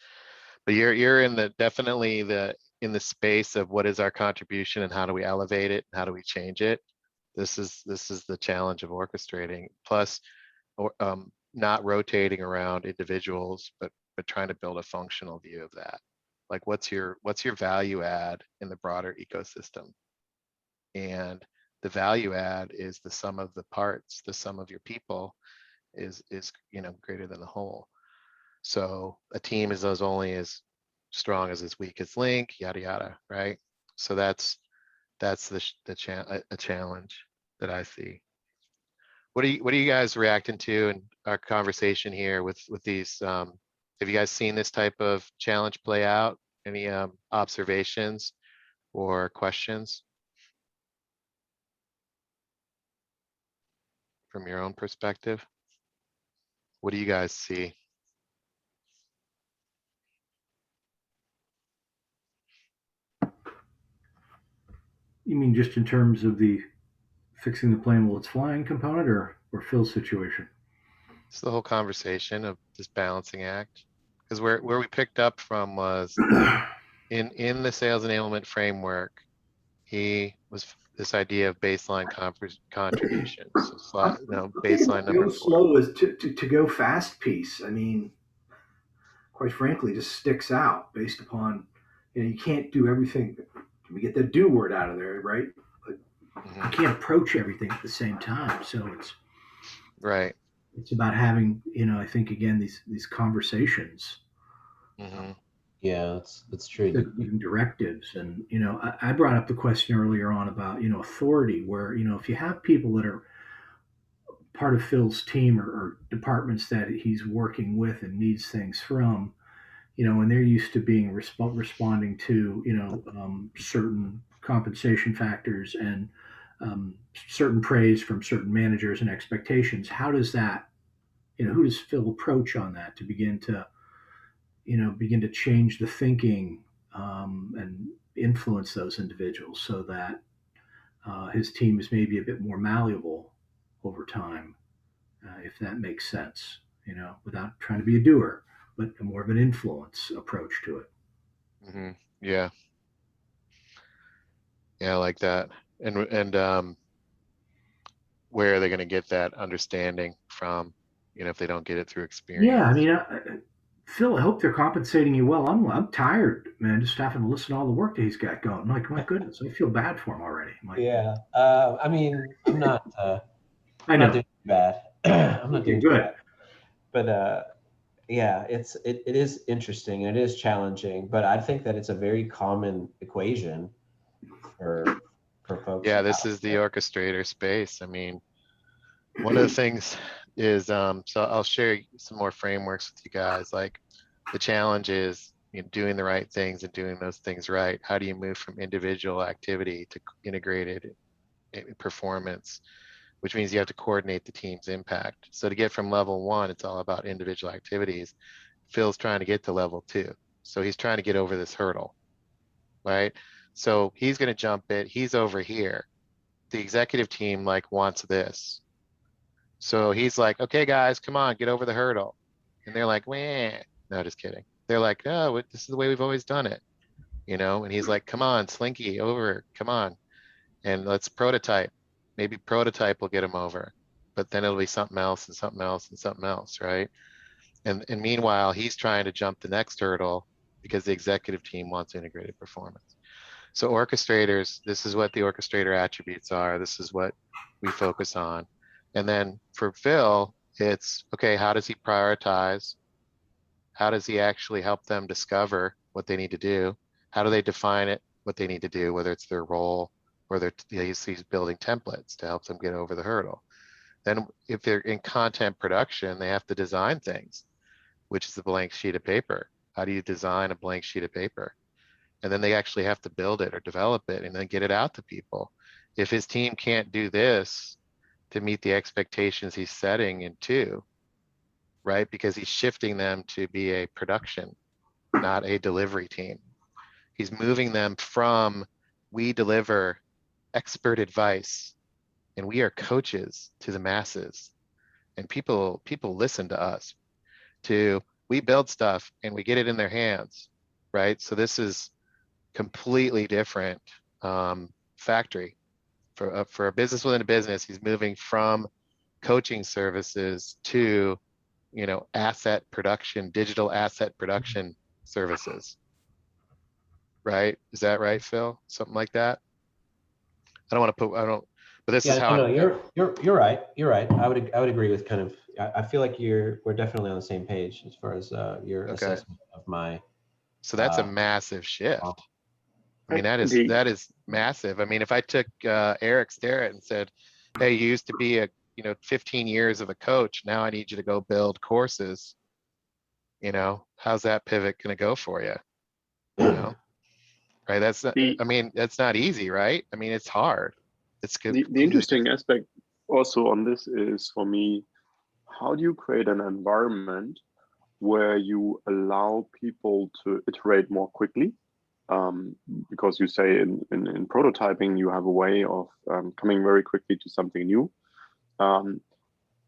[SPEAKER 2] But you're in definitely in the space of what is our contribution and how do we elevate it and how do we change it. This is the challenge of orchestrating. Plus, not rotating around individuals, but trying to build a functional view of that. Like what's your value add in the broader ecosystem? And the value add is the sum of the parts, the sum of your people is greater than the whole. So a team is only as strong as its weakest link, yada yada, right? So that's a challenge that I see. What are you guys reacting to in our conversation here with these? Have you guys seen this type of challenge play out? Any observations or questions from your own perspective? What do you guys see?
[SPEAKER 4] You mean just in terms of the fixing the plane while it's flying component, or Phil's situation?
[SPEAKER 2] It's the whole conversation of this balancing act. Because where we picked up from was in the sales enablement framework, he was this idea of baseline contribution. So baseline number
[SPEAKER 4] Go
[SPEAKER 2] 4.
[SPEAKER 4] slow is to go fast piece. I mean, quite frankly, just sticks out based upon, you can't do everything. We get the do word out of there, right? But you can't approach everything at the same time. So it's
[SPEAKER 2] right.
[SPEAKER 4] It's about having, I think again these conversations.
[SPEAKER 3] Yeah, that's true.
[SPEAKER 4] Giving directives, and I brought up the question earlier on about authority, where if you have people that are part of Phil's team or departments that he's working with and needs things from, and they're used to being responding to certain compensation factors and certain praise from certain managers and expectations. How does that, who does Phil approach on that to begin to change the thinking and influence those individuals so that his team is maybe a bit more malleable over time, if that makes sense, without trying to be a doer, but more of an influence approach to it.
[SPEAKER 2] Yeah. Yeah, I like that. And where are they going to get that understanding from, if they don't get it through experience?
[SPEAKER 4] Yeah, I mean, Phil, I hope they're compensating you well. I'm tired, man, just having to listen to all the work that he's got going. I'm like, my goodness, I feel bad for him already. I'm like,
[SPEAKER 3] yeah. I mean, I'm not.
[SPEAKER 4] I know.
[SPEAKER 3] Not doing bad. I'm not doing
[SPEAKER 4] good.
[SPEAKER 3] Bad. But yeah, it is interesting and it is challenging. But I think that it's a very common equation for folks.
[SPEAKER 2] Yeah, this is the orchestrator space. I mean, one of the things is, so I'll share some more frameworks with you guys. Like the challenge is doing the right things and doing those things right. How do you move from individual activity to integrated performance, which means you have to coordinate the team's impact. So to get from level 1, it's all about individual activities. Phil's trying to get to level 2. So he's trying to get over this hurdle, right? So he's going to jump it. He's over here. The executive team like wants this. So he's like, okay, guys, come on, get over the hurdle. And they're like, wah. No, just kidding. They're like, no, this is the way we've always done it, you know? And he's like, come on, Slinky, over, come on. And let's prototype. Maybe prototype will get him over, but then it'll be something else and something else and something else, right? And meanwhile, he's trying to jump the next hurdle because the executive team wants integrated performance. So orchestrators, this is what the orchestrator attributes are. This is what we focus on. And then for Phil, it's, okay, how does he prioritize? How does he actually help them discover what they need to do? How do they define it, what they need to do, whether it's their role or he's building templates to help them get over the hurdle. Then if they're in content production, they have to design things, which is a blank sheet of paper. How do you design a blank sheet of paper? And then they actually have to build it or develop it and then get it out to people. If his team can't do this to meet the expectations he's setting in 2, right? Because he's shifting them to be a production, not a delivery team. He's moving them from, we deliver expert advice and we are coaches to the masses. And people listen to us, to we build stuff and we get it in their hands, right? So this is completely different factory. For a business within a business, he's moving from coaching services to, you know, asset production, digital asset production services. Right? Is that right, Phil? Something like that? I don't want to put, but this is how.
[SPEAKER 3] No, you're right. You're right. I would agree with kind of, I feel like we're definitely on the same page as far as your assessment of my.
[SPEAKER 2] So that's a massive shift. I mean, that is massive. I mean, if I took Eric Starrett and said, hey, you used to be 15 years of a coach. Now I need you to go build courses. You know, how's that pivot going to go for you? You know, right? That's not, I mean, that's not easy, right? I mean, it's hard. It's good.
[SPEAKER 5] The interesting aspect also on this is, for me, how do you create an environment where you allow people to iterate more quickly? Because you say in prototyping, you have a way of coming very quickly to something new,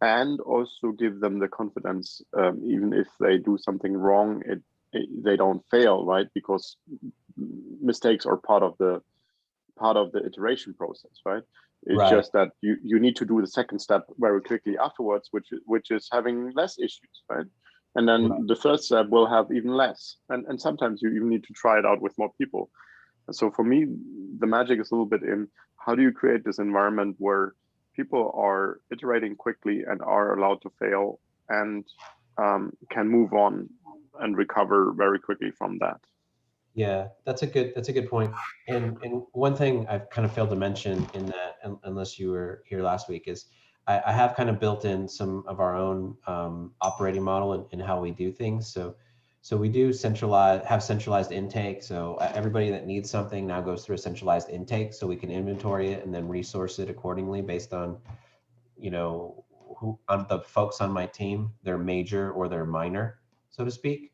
[SPEAKER 5] and also give them the confidence, even if they do something wrong, they don't fail, right? Because mistakes are part of the iteration process, right? It's just that you need to do the second step very quickly afterwards, which is having less issues, right? And then the third step will have even less. And sometimes you even need to try it out with more people. And so for me, the magic is a little bit in how do you create this environment where people are iterating quickly and are allowed to fail and can move on and recover very quickly from that.
[SPEAKER 3] Yeah, that's a good point. And one thing I've kind of failed to mention in that, unless you were here last week, is I have kind of built in some of our own operating model in how we do things. So we do have centralized intake. So everybody that needs something now goes through a centralized intake, so we can inventory it and then resource it accordingly based on, you know, who on the folks on my team, they're major or they're minor, so to speak.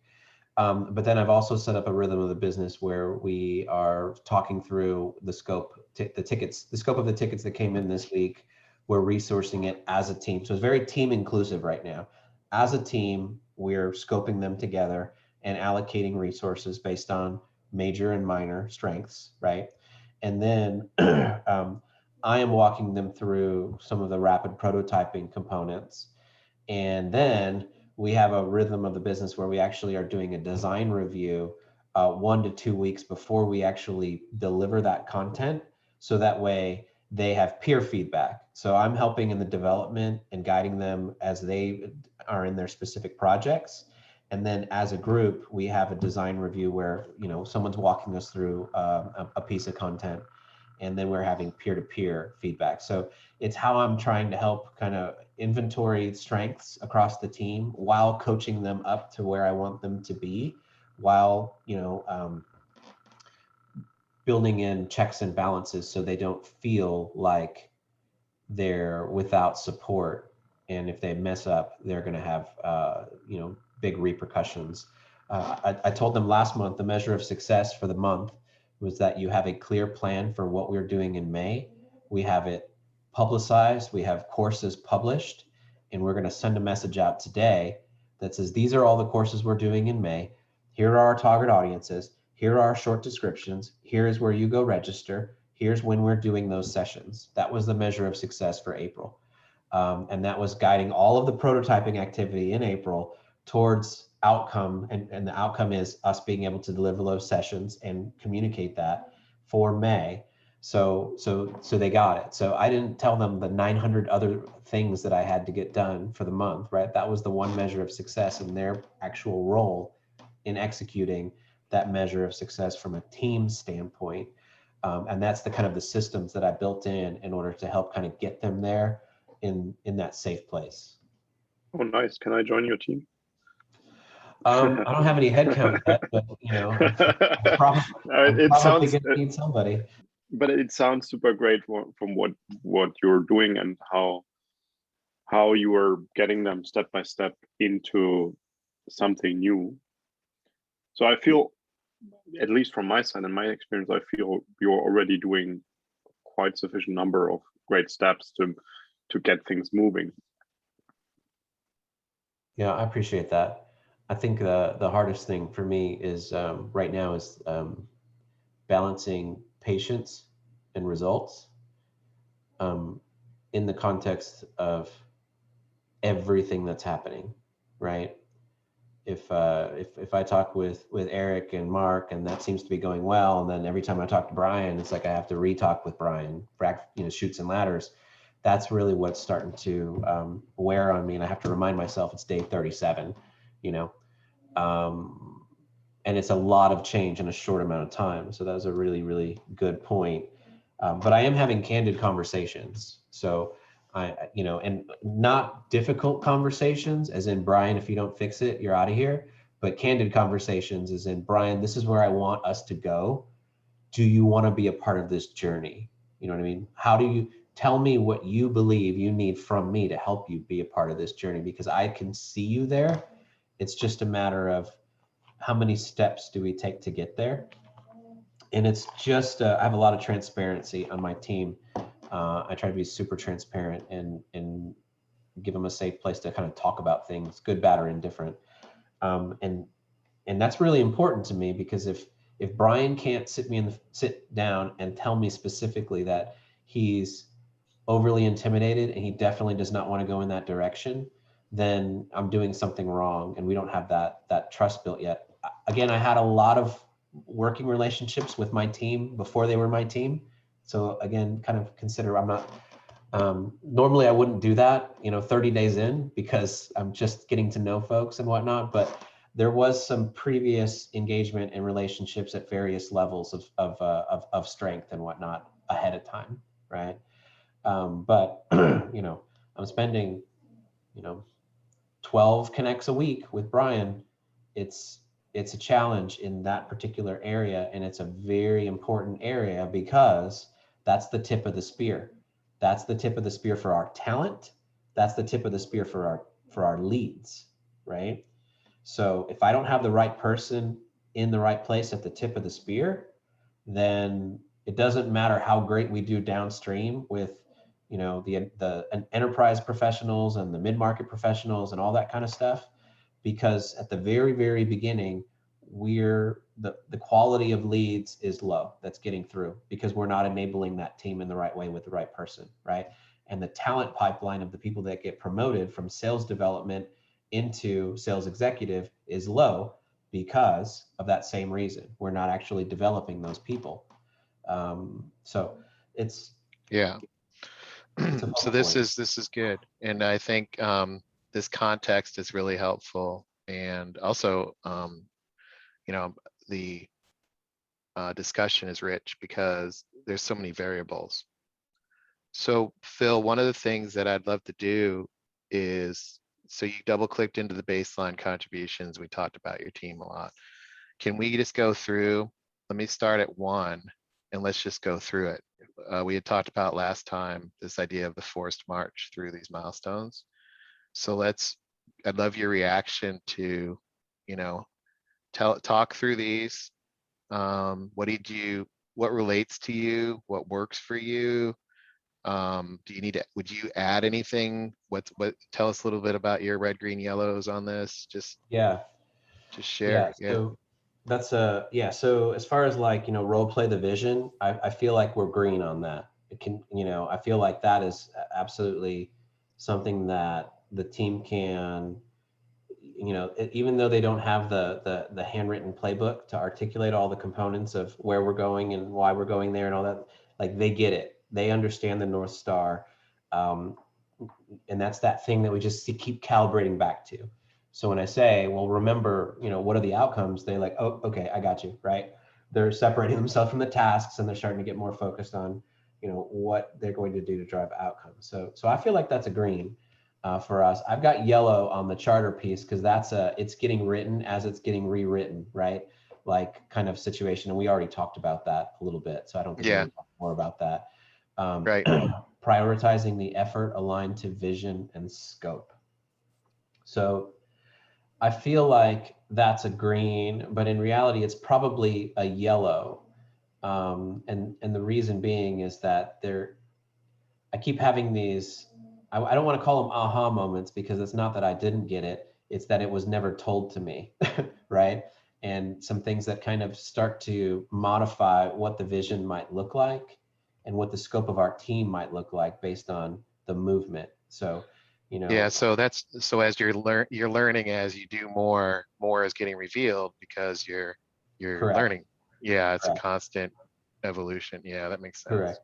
[SPEAKER 3] But then I've also set up a rhythm of the business where we are talking through the scope of the tickets that came in this week. We're resourcing it as a team. So it's very team inclusive right now. As a team, we're scoping them together and allocating resources based on major and minor strengths, right? And then I am walking them through some of the rapid prototyping components. And then we have a rhythm of the business where we actually are doing a design review 1 to 2 weeks before we actually deliver that content. So that way they have peer feedback. So I'm helping in the development and guiding them as they are in their specific projects. And then as a group, we have a design review where, you know, someone's walking us through a piece of content, and then we're having peer-to-peer feedback. So it's how I'm trying to help kind of inventory strengths across the team while coaching them up to where I want them to be, while, you know, building in checks and balances so they don't feel like they're without support. And if they mess up, they're going to have, you know, big repercussions. I told them last month the measure of success for the month was that you have a clear plan for what we're doing in May. We have it publicized, we have courses published, and we're going to send a message out today that says, these are all the courses we're doing in May. Here are our target audiences. Here are our short descriptions. Here is where you go register. Here's when we're doing those sessions. That was the measure of success for April. And that was guiding all of the prototyping activity in April towards outcome. And the outcome is us being able to deliver those sessions and communicate that for May. So they got it. So I didn't tell them the 900 other things that I had to get done for the month, right? That was the one measure of success in their actual role in executing that measure of success from a team standpoint. And that's the kind of the systems that I built in order to help kind of get them there in that safe place.
[SPEAKER 5] Oh, nice. Can I join your team?
[SPEAKER 3] I don't have any headcount yet, but you know, I'm probably gonna need somebody.
[SPEAKER 5] But it sounds super great from what you're doing and how you are getting them step by step into something new. So I feel, at least from my side and my experience, I feel you're already doing quite sufficient number of great steps to get things moving.
[SPEAKER 3] Yeah, I appreciate that. I think the hardest thing for me is right now is balancing patience and results in the context of everything that's happening, right? If I talk with Eric and Mark and that seems to be going well, and then every time I talk to Brian, it's like I have to re-talk with Brian, shoots and ladders. That's really what's starting to wear on me, and I have to remind myself it's day 37, and it's a lot of change in a short amount of time. So that was a really, really good point. But I am having candid conversations. So and not difficult conversations as in, Brian, if you don't fix it, you're out of here. But candid conversations as in, Brian, this is where I want us to go. Do you want to be a part of this journey? You know what I mean? How do you tell me what you believe you need from me to help you be a part of this journey? Because I can see you there. It's just a matter of how many steps do we take to get there? And it's just, I have a lot of transparency on my team. I try to be super transparent and give them a safe place to kind of talk about things, good, bad, or indifferent. And that's really important to me, because if Brian can't sit down and tell me specifically that he's overly intimidated and he definitely does not want to go in that direction, then I'm doing something wrong, and we don't have that trust built yet. Again, I had a lot of working relationships with my team before they were my team. So again, kind of consider I'm not, normally I wouldn't do that, 30 days in, because I'm just getting to know folks and whatnot, but there was some previous engagement and relationships at various levels of strength and whatnot ahead of time, right? But, I'm spending, 12 connects a week with Brian. It's a challenge in that particular area, and it's a very important area because that's the tip of the spear. That's the tip of the spear for our talent. That's the tip of the spear for our leads, right? So if I don't have the right person in the right place at the tip of the spear, then it doesn't matter how great we do downstream with the enterprise professionals and the mid-market professionals and all that kind of stuff, because at the very, very beginning, the quality of leads is low that's getting through, because we're not enabling that team in the right way with the right person, right? And the talent pipeline of the people that get promoted from sales development into sales executive is low because of that same reason. We're not actually developing those people. So it's,
[SPEAKER 2] Yeah.
[SPEAKER 3] it's
[SPEAKER 2] So this is good. And I think this context is really helpful. And also, the discussion is rich because there's so many variables. So Phil, one of the things that I'd love to do is, so you double clicked into the baseline contributions. We talked about your team a lot. Can we just go through? Let me start at 1 and let's just go through it. We had talked about last time this idea of the forced march through these milestones. So let's I'd love your reaction to, you know, talk through these. What relates to you? What works for you? Do you need to, would you add anything? Tell us a little bit about your red, green, yellows on this. Just
[SPEAKER 3] Yeah.
[SPEAKER 2] share. Yeah.
[SPEAKER 3] So that's so as far as like, role play the vision, I feel like we're green on that. It can, I feel like that is absolutely something that the team can, even though they don't have the handwritten playbook to articulate all the components of where we're going and why we're going there and all that, like they get it. They understand the North Star. And that's that thing that we just keep calibrating back to. So when I say, well, remember, what are the outcomes? They're like, oh, okay, I got you, right? They're separating themselves from the tasks and they're starting to get more focused on, what they're going to do to drive outcomes. So I feel like that's a green for us. I've got yellow on the charter piece because it's getting written as it's getting rewritten, right? Like kind of situation. And we already talked about that a little bit. So I don't think we need to talk more about that.
[SPEAKER 2] Right.
[SPEAKER 3] Prioritizing the effort aligned to vision and scope. So I feel like that's a green, but in reality, it's probably a yellow. And the reason being is that I keep having these, I don't want to call them aha moments because it's not that I didn't get it. It's that it was never told to me, right? And some things that kind of start to modify what the vision might look like and what the scope of our team might look like based on the movement. So,
[SPEAKER 2] Yeah, so as you're learning as you do more is getting revealed because you're
[SPEAKER 3] Correct.
[SPEAKER 2] learning. Yeah, it's
[SPEAKER 3] Correct.
[SPEAKER 2] a constant evolution. Yeah, that makes sense.
[SPEAKER 3] Correct.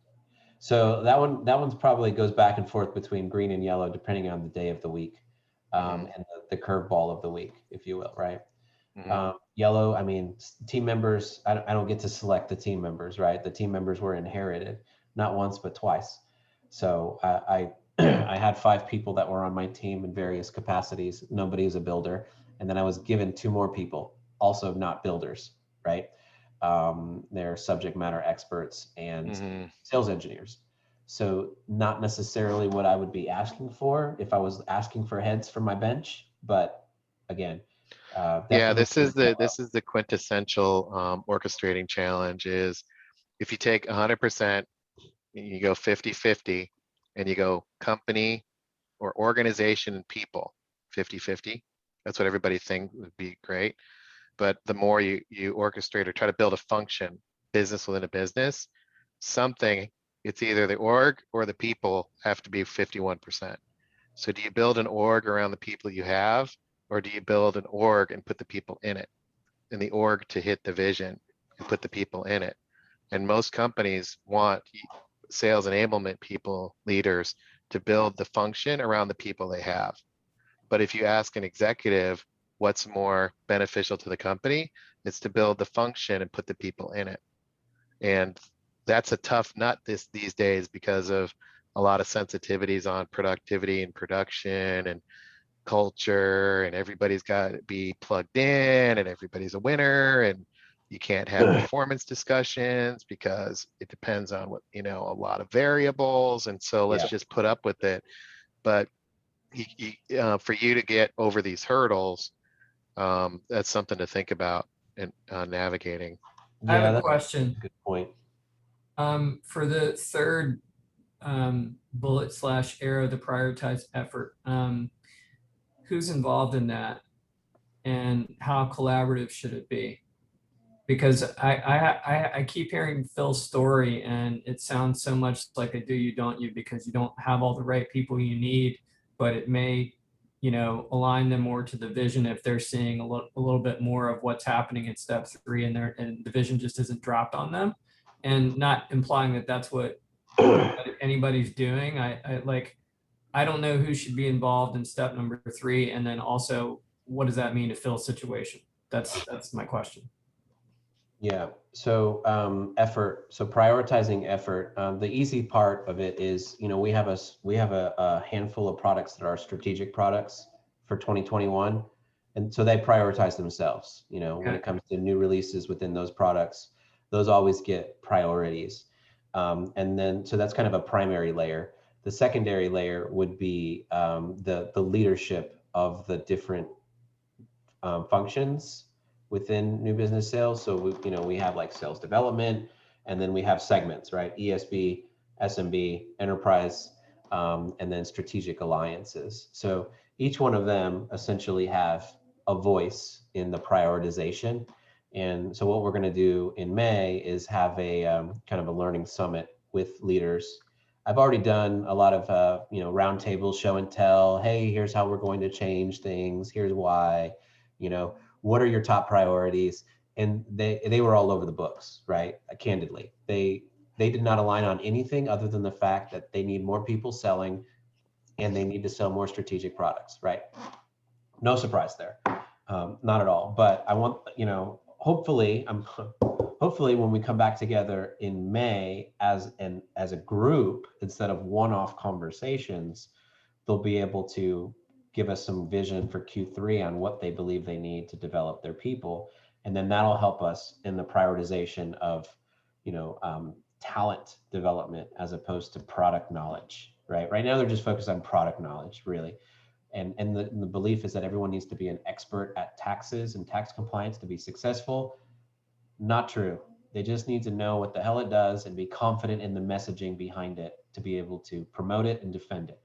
[SPEAKER 3] So that one's probably goes back and forth between green and yellow depending on the day of the week, and the curveball of the week, if you will, right? Yellow, I mean, team members, I don't get to select the team members, right? The team members were inherited, not once, but twice. So I I had 5 people that were on my team in various capacities. Nobody's a builder. And then I was given 2 more people, also not builders, right? They're subject matter experts and sales engineers. So not necessarily what I would be asking for if I was asking for heads from my bench, but again,
[SPEAKER 2] yeah, this is the quintessential orchestrating challenge is if you take 100%, you go 50-50 and you go company or organization and people 50-50. That's what everybody thinks would be great. But the more you orchestrate or try to build a function, business within a business, it's either the org or the people have to be 51%. So do you build an org around the people you have, or do you build an org and put the people in it? And the org to hit the vision and put the people in it. And most companies want sales enablement people, leaders, to build the function around the people they have. But if you ask an executive what's more beneficial to the company, it's to build the function and put the people in it. And that's a tough nut these days because of a lot of sensitivities on productivity and production and culture, and everybody's got to be plugged in and everybody's a winner, and you can't have performance discussions because it depends on what, a lot of variables. And so let's just put up with it. But for you to get over these hurdles, that's something to think about and navigating.
[SPEAKER 7] I have a question.
[SPEAKER 3] Good point.
[SPEAKER 7] For the third bullet/arrow, the prioritize effort, who's involved in that and how collaborative should it be? Because I keep hearing Phil's story and it sounds so much like a do you, don't you, because you don't have all the right people you need, but it may, align them more to the vision if they're seeing a little bit more of what's happening in step 3 and the vision just isn't dropped on them, and not implying that that's what anybody's doing. I don't know who should be involved in step number 3, and then also what does that mean to Phil's situation? That's my question.
[SPEAKER 3] Yeah. So effort. So prioritizing effort. The easy part of it is, we have a handful of products that are strategic products for 2021, and so they prioritize themselves. When it comes to new releases within those products, those always get priorities. And then so that's kind of a primary layer. The secondary layer would be the leadership of the different functions within new business sales. So we have like sales development, and then we have segments, right? ESB, SMB, enterprise, and then strategic alliances. So each one of them essentially have a voice in the prioritization. And so what we're going to do in May is have a kind of a learning summit with leaders. I've already done a lot of roundtables, show and tell. Hey, here's how we're going to change things. Here's why. What are your top priorities? And they were all over the books, right? Candidly, they did not align on anything other than the fact that they need more people selling, and they need to sell more strategic products, right? No surprise there, not at all. But I want, hopefully when we come back together in May as a group, instead of one-off conversations, they'll be able to give us some vision for Q3 on what they believe they need to develop their people. And then that'll help us in the prioritization of, talent development as opposed to product knowledge, right? Right now, they're just focused on product knowledge, really. And the belief is that everyone needs to be an expert at taxes and tax compliance to be successful. Not true. They just need to know what the hell it does and be confident in the messaging behind it to be able to promote it and defend it.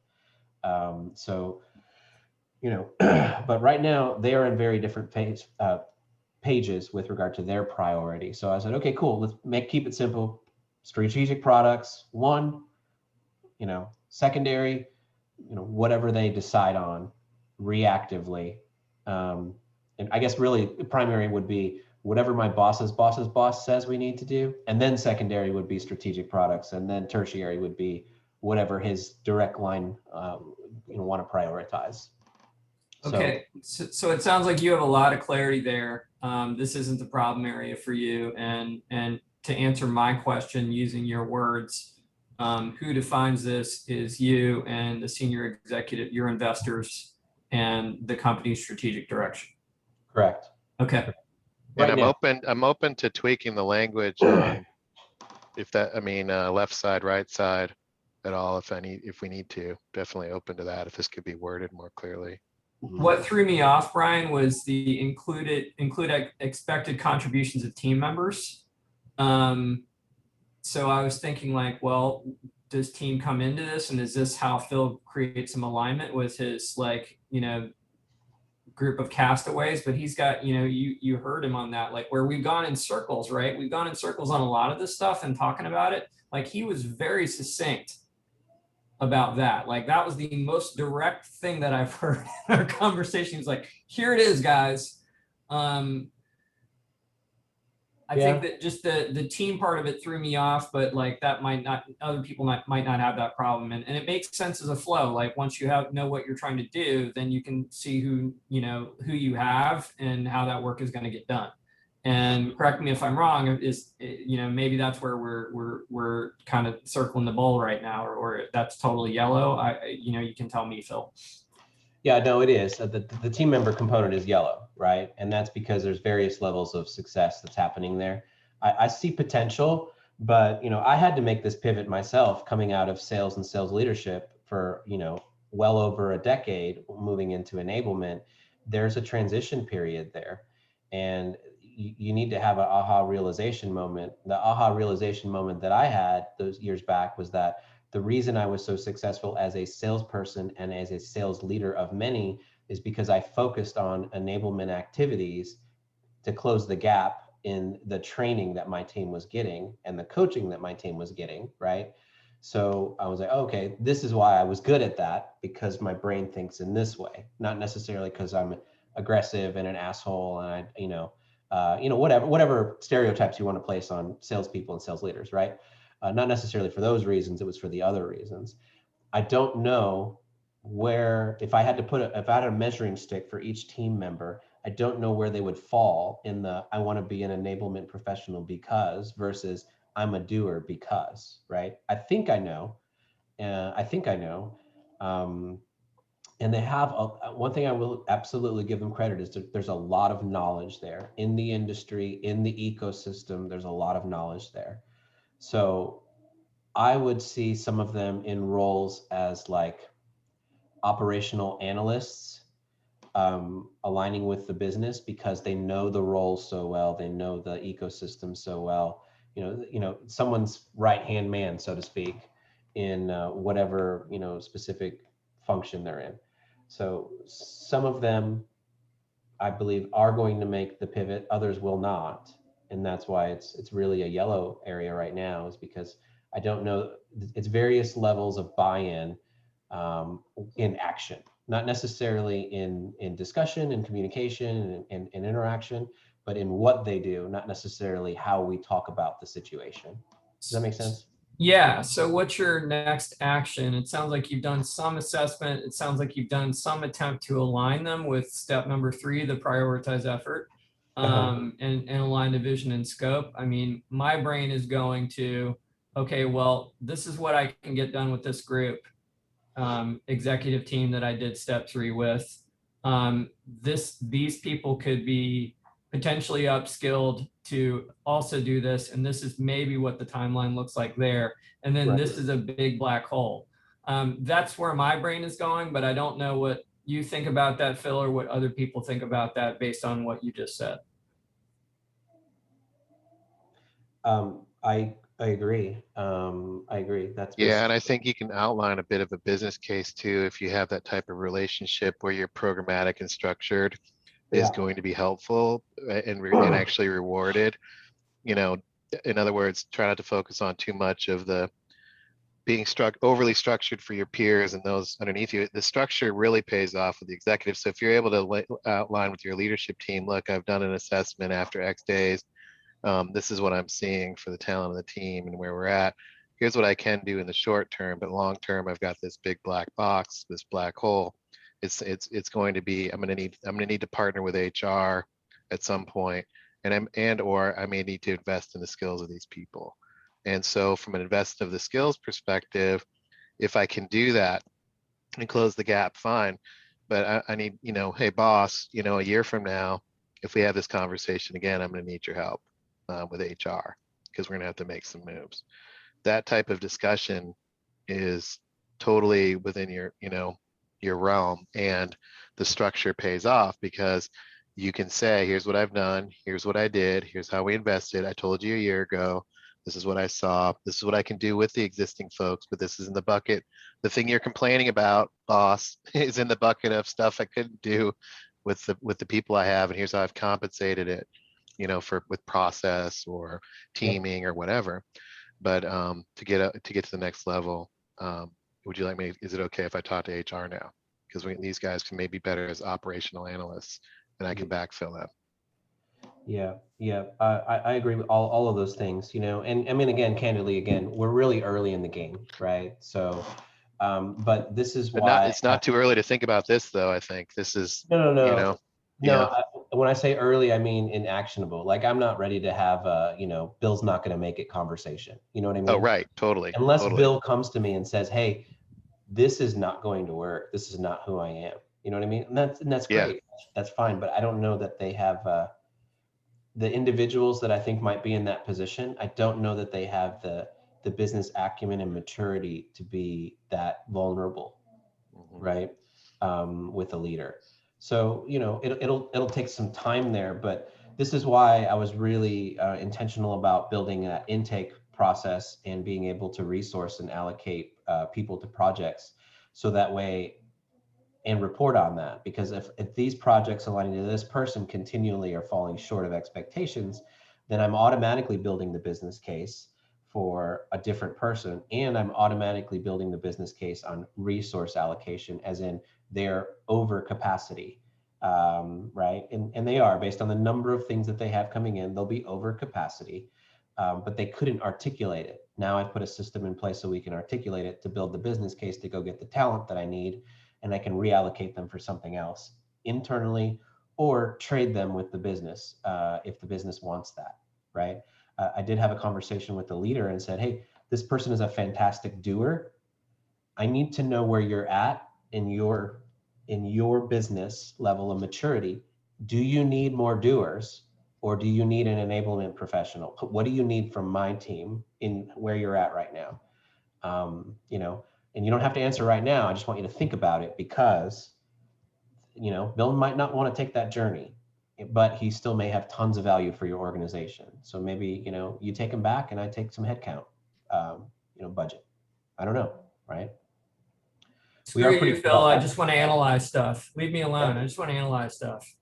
[SPEAKER 3] But right now they are in very different pages with regard to their priority. So I said, okay, cool. Let's keep it simple. Strategic products, one, secondary, whatever they decide on reactively. And I guess really primary would be whatever my boss's boss says we need to do. And then secondary would be strategic products. And then tertiary would be whatever his direct line want to prioritize.
[SPEAKER 7] Okay, so it sounds like you have a lot of clarity there. This isn't the problem area for you. And to answer my question using your words, who defines this is you and the senior executive, your investors, and the company's strategic direction.
[SPEAKER 3] Correct.
[SPEAKER 7] Okay.
[SPEAKER 2] And I'm open to tweaking the language on left side, right side at all if we need to. Definitely open to that if this could be worded more clearly.
[SPEAKER 7] What threw me off, Brian, was the include expected contributions of team members. So I was thinking like, well, does team come into this, and is this how Phil creates some alignment with his group of castaways? But he's got, you heard him on that, like where we've gone in circles, right? We've gone in circles on a lot of this stuff and talking about it. Like he was very succinct about that. Like that was the most direct thing that I've heard in our conversation. He was like, here it is, guys. I think that just the team part of it threw me off, but like that might not, other people might not have that problem. And it makes sense as a flow. Like once you know what you're trying to do, then you can see who you have and how that work is going to get done. And correct me if I'm wrong, maybe that's where we're kind of circling the bowl right now, or that's totally yellow. You can tell me, Phil.
[SPEAKER 3] Yeah, no, it is. The team member component is yellow, right? And that's because there's various levels of success that's happening there. I see potential, but I had to make this pivot myself coming out of sales and sales leadership for well over a decade, moving into enablement. There's a transition period there, and you need to have an aha realization moment. The aha realization moment that I had those years back was that the reason I was so successful as a salesperson and as a sales leader of many is because I focused on enablement activities to close the gap in the training that my team was getting and the coaching that my team was getting, right? So I was like, okay, this is why I was good at that, because my brain thinks in this way, not necessarily because I'm aggressive and an asshole and whatever stereotypes you want to place on salespeople and sales leaders, right? Not necessarily for those reasons, it was for the other reasons. I don't know where, if I had a measuring stick for each team member, I don't know where they would fall in the, I want to be an enablement professional because versus I'm a doer because, right? I think I know. And they have, one thing I will absolutely give them credit is that there's a lot of knowledge there in the industry, in the ecosystem, there's a lot of knowledge there. So I would see some of them in roles as like operational analysts aligning with the business because they know the role so well, they know the ecosystem so well. Someone's right-hand man, so to speak, in whatever specific function they're in. So some of them, I believe, are going to make the pivot, others will not. And that's why it's really a yellow area right now, is because I don't know, it's various levels of buy-in in action, not necessarily in discussion and communication and interaction, but in what they do, not necessarily how we talk about the situation. Does that make sense?
[SPEAKER 7] Yeah. So what's your next action? It sounds like you've done some assessment. It sounds like you've done some attempt to align them with step number 3, the prioritize effort, and align the vision and scope. I mean, my brain is going to, okay, well, this is what I can get done with this group, executive team that I did step 3 with. These people could be potentially upskilled to also do this, and this is maybe what the timeline looks like there, and then this is a big black hole. That's where my brain is going, but I don't know what you think about that, Phil, or what other people think about that based on what you just said.
[SPEAKER 3] I agree. I agree. That's
[SPEAKER 2] Yeah, and I think you can outline a bit of a business case too if you have that type of relationship where you're programmatic and structured is going to be helpful and actually rewarded. In other words, try not to focus on too much of the being overly structured for your peers and those underneath you. The structure really pays off with the executive. So if you're able to outline with your leadership team, look, I've done an assessment after X days. This is what I'm seeing for the talent of the team and where we're at. Here's what I can do in the short term, but long term, I've got this big black box, this black hole. It's going to be, I'm going to need to partner with HR at some point, or I may need to invest in the skills of these people. And so from an invest of the skills perspective, if I can do that and close the gap, fine. But I need, hey boss, a year from now, if we have this conversation again, I'm going to need your help with HR because we're going to have to make some moves. That type of discussion is totally within your realm, and the structure pays off because you can say, here's what I've done, here's what I did, here's how we invested. I told you a year ago, this is what I saw, this is what I can do with the existing folks, but this is in the bucket. The thing you're complaining about, boss, is in the bucket of stuff I couldn't do with the people I have, and here's how I've compensated it, with process or teaming or whatever. But to get to the next level, would you like me? Is it okay if I talk to HR now? Because these guys can maybe better as operational analysts, and I can backfill them.
[SPEAKER 3] Yeah, I agree with all of those things, and I mean, again, candidly, we're really early in the game, right? So, but this is why
[SPEAKER 2] it's not too early to think about this, though. I think this is
[SPEAKER 3] no. When I say early, I mean in actionable. Like, I'm not ready to have Bill's not going to make it conversation. You know what I mean?
[SPEAKER 2] Oh, right, totally.
[SPEAKER 3] Unless Bill comes to me and says, "Hey, this is not going to work. This is not who I am." You know what I mean? And that's great. That's fine. But I don't know that they have the individuals that I think might be in that position. I don't know that they have the business acumen and maturity to be that vulnerable, right? With a leader. So, it'll take some time there, but this is why I was really intentional about building that intake process and being able to resource and allocate people to projects. So that way, and report on that, because if these projects aligning to this person continually are falling short of expectations, then I'm automatically building the business case for a different person, and I'm automatically building the business case on resource allocation, as in their over capacity, right? And they are, based on the number of things that they have coming in, they'll be over capacity, but they couldn't articulate it. Now I've put a system in place so we can articulate it to build the business case to go get the talent that I need, and I can reallocate them for something else internally or trade them with the business if the business wants that, right? I did have a conversation with the leader and said, hey, this person is a fantastic doer. I need to know where you're at in your business level of maturity. Do you need more doers, or do you need an enablement professional? What do you need from my team in where you're at right now? And you don't have to answer right now. I just want you to think about it, because Bill might not want to take that journey, but he still may have tons of value for your organization. So maybe, you take him back and I take some headcount, budget. I don't know, right? We are
[SPEAKER 7] Screw
[SPEAKER 3] pretty
[SPEAKER 7] you,
[SPEAKER 3] good
[SPEAKER 7] Phil.
[SPEAKER 3] about
[SPEAKER 7] I
[SPEAKER 3] that.
[SPEAKER 7] just want to analyze stuff. Leave me alone. I just want to analyze stuff.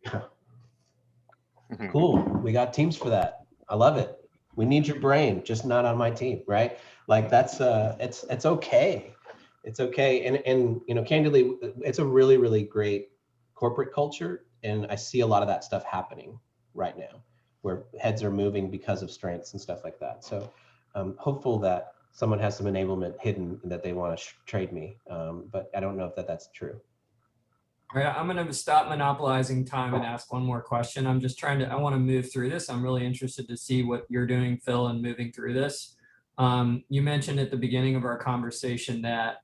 [SPEAKER 3] Cool. We got teams for that. I love it. We need your brain, just not on my team, right? Like that's it's okay. It's okay. And candidly, it's a really, really great corporate culture. And I see a lot of that stuff happening right now, where heads are moving because of strengths and stuff like that. So I'm hopeful that someone has some enablement hidden that they want to trade me. But I don't know if that's true.
[SPEAKER 7] All right, I'm going to stop monopolizing time and ask one more question. I want to move through this. I'm really interested to see what you're doing, Phil, and moving through this. You mentioned at the beginning of our conversation that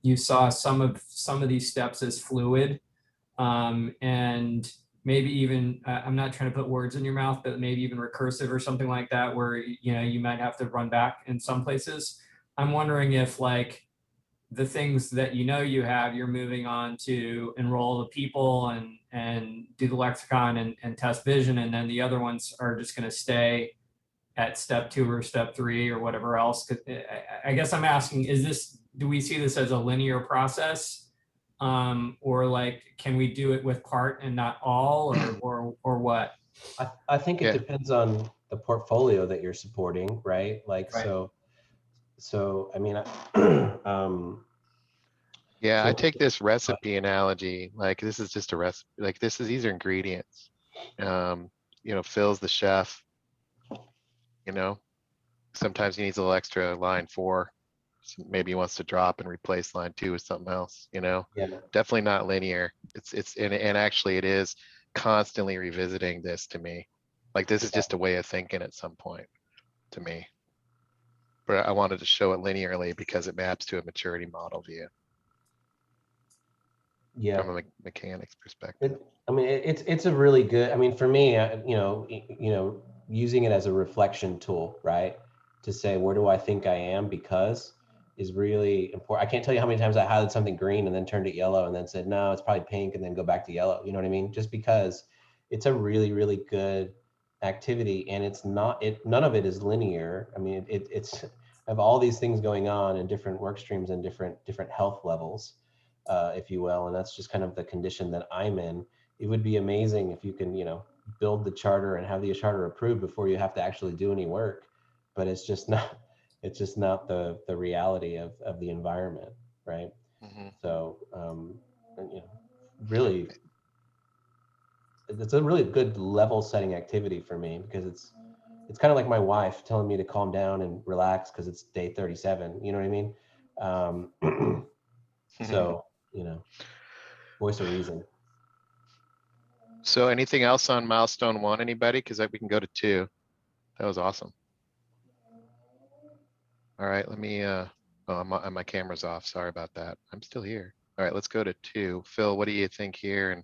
[SPEAKER 7] you saw some of these steps as fluid, and maybe even, I'm not trying to put words in your mouth, but maybe even recursive or something like that, where you might have to run back in some places. I'm wondering if the things that you're moving on to enroll the people and do the lexicon and test vision, and then the other ones are just going to stay at step 2 or step 3 or whatever else. I guess I'm asking, do we see this as a linear process, or can we do it with part and not all, or what?
[SPEAKER 3] I think it depends on the portfolio that you're supporting, right?
[SPEAKER 7] Right.
[SPEAKER 3] So I mean,
[SPEAKER 2] Yeah, I take this recipe analogy, like this is just a recipe, like these are ingredients. Phil's the chef, sometimes he needs a little extra line 4. So maybe he wants to drop and replace line 2 with something else, definitely not linear. And actually it is constantly revisiting this to me. Like this is just a way of thinking at some point to me. But I wanted to show it linearly because it maps to a maturity model view.
[SPEAKER 3] Yeah.
[SPEAKER 2] From a mechanics perspective.
[SPEAKER 3] It's a really good, for me, using it as a reflection tool, right? To say, where do I think I am? Because is really important. I can't tell you how many times I highlighted something green and then turned it yellow and then said, no, it's probably pink, and then go back to yellow. You know what I mean? Just because it's a really, really good activity, and none of it is linear. It's I have all these things going on in different work streams and different health levels, if you will. And that's just kind of the condition that I'm in. It would be amazing if you can, build the charter and have the charter approved before you have to actually do any work. But it's just not the reality of the environment, right?
[SPEAKER 2] Mm-hmm.
[SPEAKER 3] So, really, it's a really good level setting activity for me, because it's kind of like my wife telling me to calm down and relax because it's day 37. You know what I mean? So, voice of reason.
[SPEAKER 2] So anything else on milestone 1, anybody? Because we can go to 2. That was awesome. All right, let me, my camera's off. Sorry about that. I'm still here. All right, let's go to 2. Phil, what do you think here? And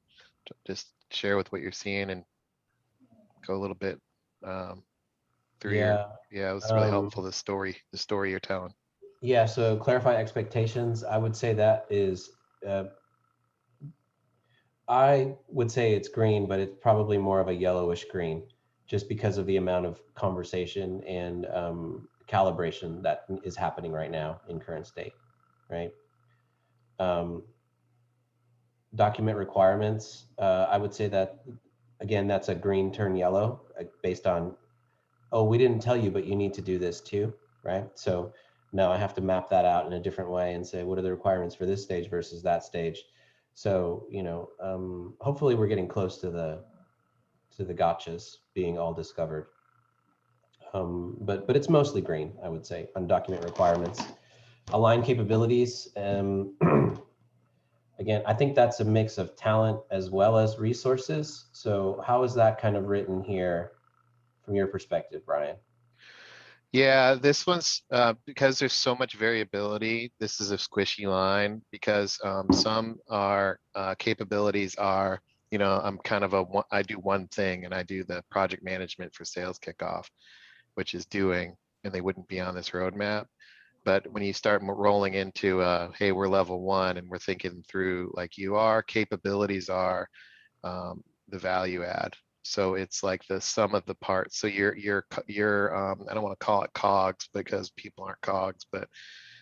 [SPEAKER 2] just share with what you're seeing and go a little bit through it was really helpful, the story you're telling.
[SPEAKER 3] Yeah, so clarify expectations. I would say that is, I would say it's green, but it's probably more of a yellowish green, just because of the amount of conversation and calibration that is happening right now in current state, right? Document requirements, I would say that, again, that's a green turn yellow, based on, oh, we didn't tell you, but you need to do this too, right? So now I have to map that out in a different way and say, what are the requirements for this stage versus that stage? So, hopefully we're getting close to the gotchas being all discovered. But it's mostly green, I would say, on document requirements. Align capabilities. Again, I think that's a mix of talent as well as resources. So how is that kind of written here from your perspective, Brian?
[SPEAKER 2] Yeah, this one's because there's so much variability. This is a squishy line because some are capabilities are, I'm kind of I do one thing, and I do the project management for sales kickoff, which is doing, and they wouldn't be on this roadmap. But when you start rolling into, hey, we're level 1 and we're thinking through like you are, capabilities are the value add. So it's like the sum of the parts. So you're I don't want to call it cogs because people aren't cogs, but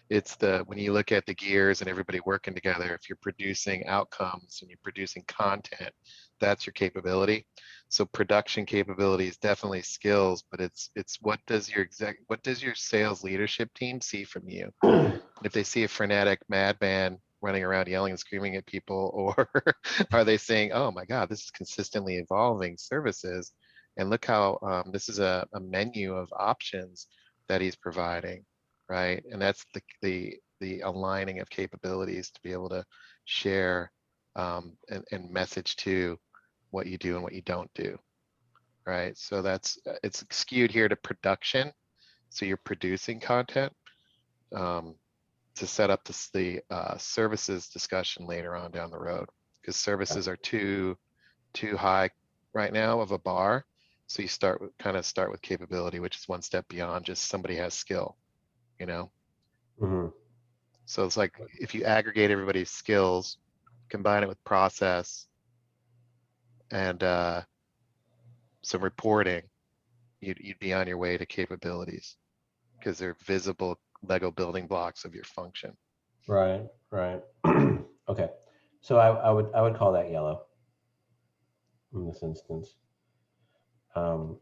[SPEAKER 2] it's when you look at the gears and everybody working together, if you're producing outcomes and you're producing content, that's your capability. So production capability is definitely skills, but it's what does your sales leadership team see from you? And if they see a frenetic madman running around yelling and screaming at people, or are they saying, oh my God, this is consistently evolving services, and look how this is a menu of options that he's providing, right? And that's the aligning of capabilities to be able to share and message to what you do and what you don't do, right? So it's skewed here to production. So you're producing content to set up the services discussion later on down the road, because services are too high right now of a bar. So you start with capability, which is one step beyond just somebody has skill, you know?
[SPEAKER 3] Mhm.
[SPEAKER 2] So it's like if you aggregate everybody's skills, combine it with process and some reporting, you'd be on your way to capabilities, because they're visible Lego building blocks of your function.
[SPEAKER 3] Right. Okay. So I would call that yellow in this instance. Lead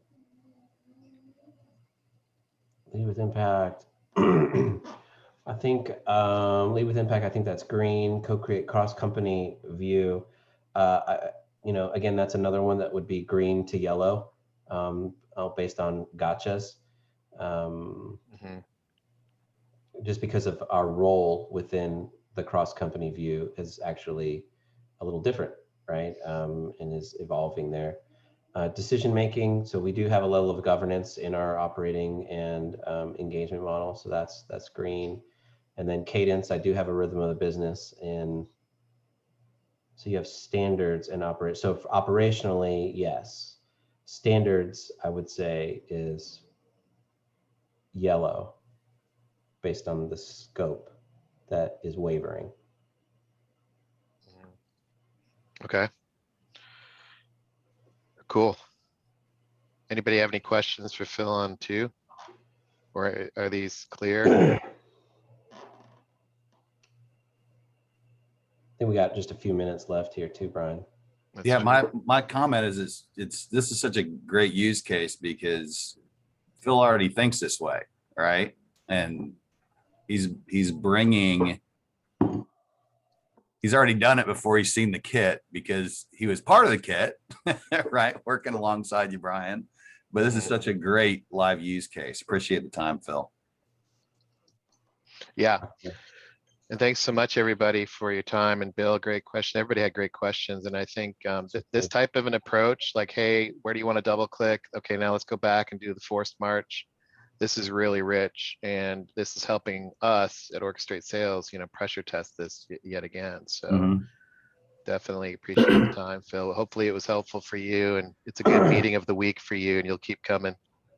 [SPEAKER 3] with impact. I think lead with impact. I think that's green. Co-create cross-company view. Again, that's another one that would be green to yellow, based on gotchas. Just because of our role within the cross-company view is actually a little different, right? And is evolving there. Decision making. So we do have a level of governance in our operating and engagement model. So that's green. And then cadence. I do have a rhythm of the business, and so you have standards and operate. So operationally, yes. Standards, I would say, is yellow, based on the scope that is wavering.
[SPEAKER 2] Okay. Cool. Anybody have any questions for Phil on 2? Or are these clear?
[SPEAKER 3] I think we got just a few minutes left here too, Brian.
[SPEAKER 6] Yeah, my comment is this is such a great use case because Phil already thinks this way, right? And he's already done it before he's seen the kit, because he was part of the kit, right? Working alongside you, Brian. But this is such a great live use case. Appreciate the time, Phil.
[SPEAKER 2] Yeah. And thanks so much, everybody, for your time. And Bill, great question. Everybody had great questions. And I think this type of an approach, like, hey, where do you want to double click? Okay, now let's go back and do the forced march. This is really rich. And this is helping us at Orchestrate Sales, pressure test this yet again. So definitely appreciate the time, Phil. Hopefully it was helpful for you, and it's a good meeting of the week for you, and you'll keep coming.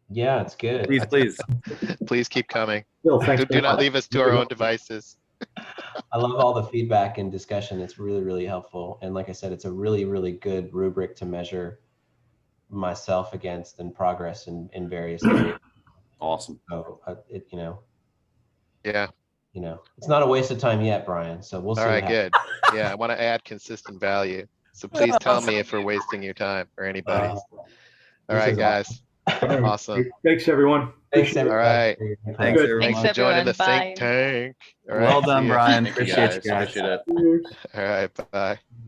[SPEAKER 3] Yeah, it's good.
[SPEAKER 6] Please.
[SPEAKER 2] Please keep coming.
[SPEAKER 4] Bill, thanks
[SPEAKER 2] Do not leave us to our own devices.
[SPEAKER 3] I love all the feedback and discussion. It's really, really helpful. And like I said, it's a really, really good rubric to measure myself against and progress in various areas.
[SPEAKER 6] Awesome.
[SPEAKER 3] So
[SPEAKER 2] Yeah.
[SPEAKER 3] It's not a waste of time yet, Brian. So we'll see.
[SPEAKER 2] All right, good. Yeah, I want to add consistent value. So please tell me if we're wasting your time or anybody's. All right, guys. Awesome.
[SPEAKER 4] Thanks, everyone.
[SPEAKER 3] Thanks, everybody.
[SPEAKER 2] All right.
[SPEAKER 6] Thanks, everyone.
[SPEAKER 2] Thanks for joining the
[SPEAKER 1] Bye.
[SPEAKER 2] think tank. All right.
[SPEAKER 6] Well done,
[SPEAKER 2] see ya.
[SPEAKER 6] Brian.
[SPEAKER 5] Thank you,
[SPEAKER 6] Appreciate you
[SPEAKER 5] guys.
[SPEAKER 6] guys.
[SPEAKER 5] Appreciate it.
[SPEAKER 2] All right, bye.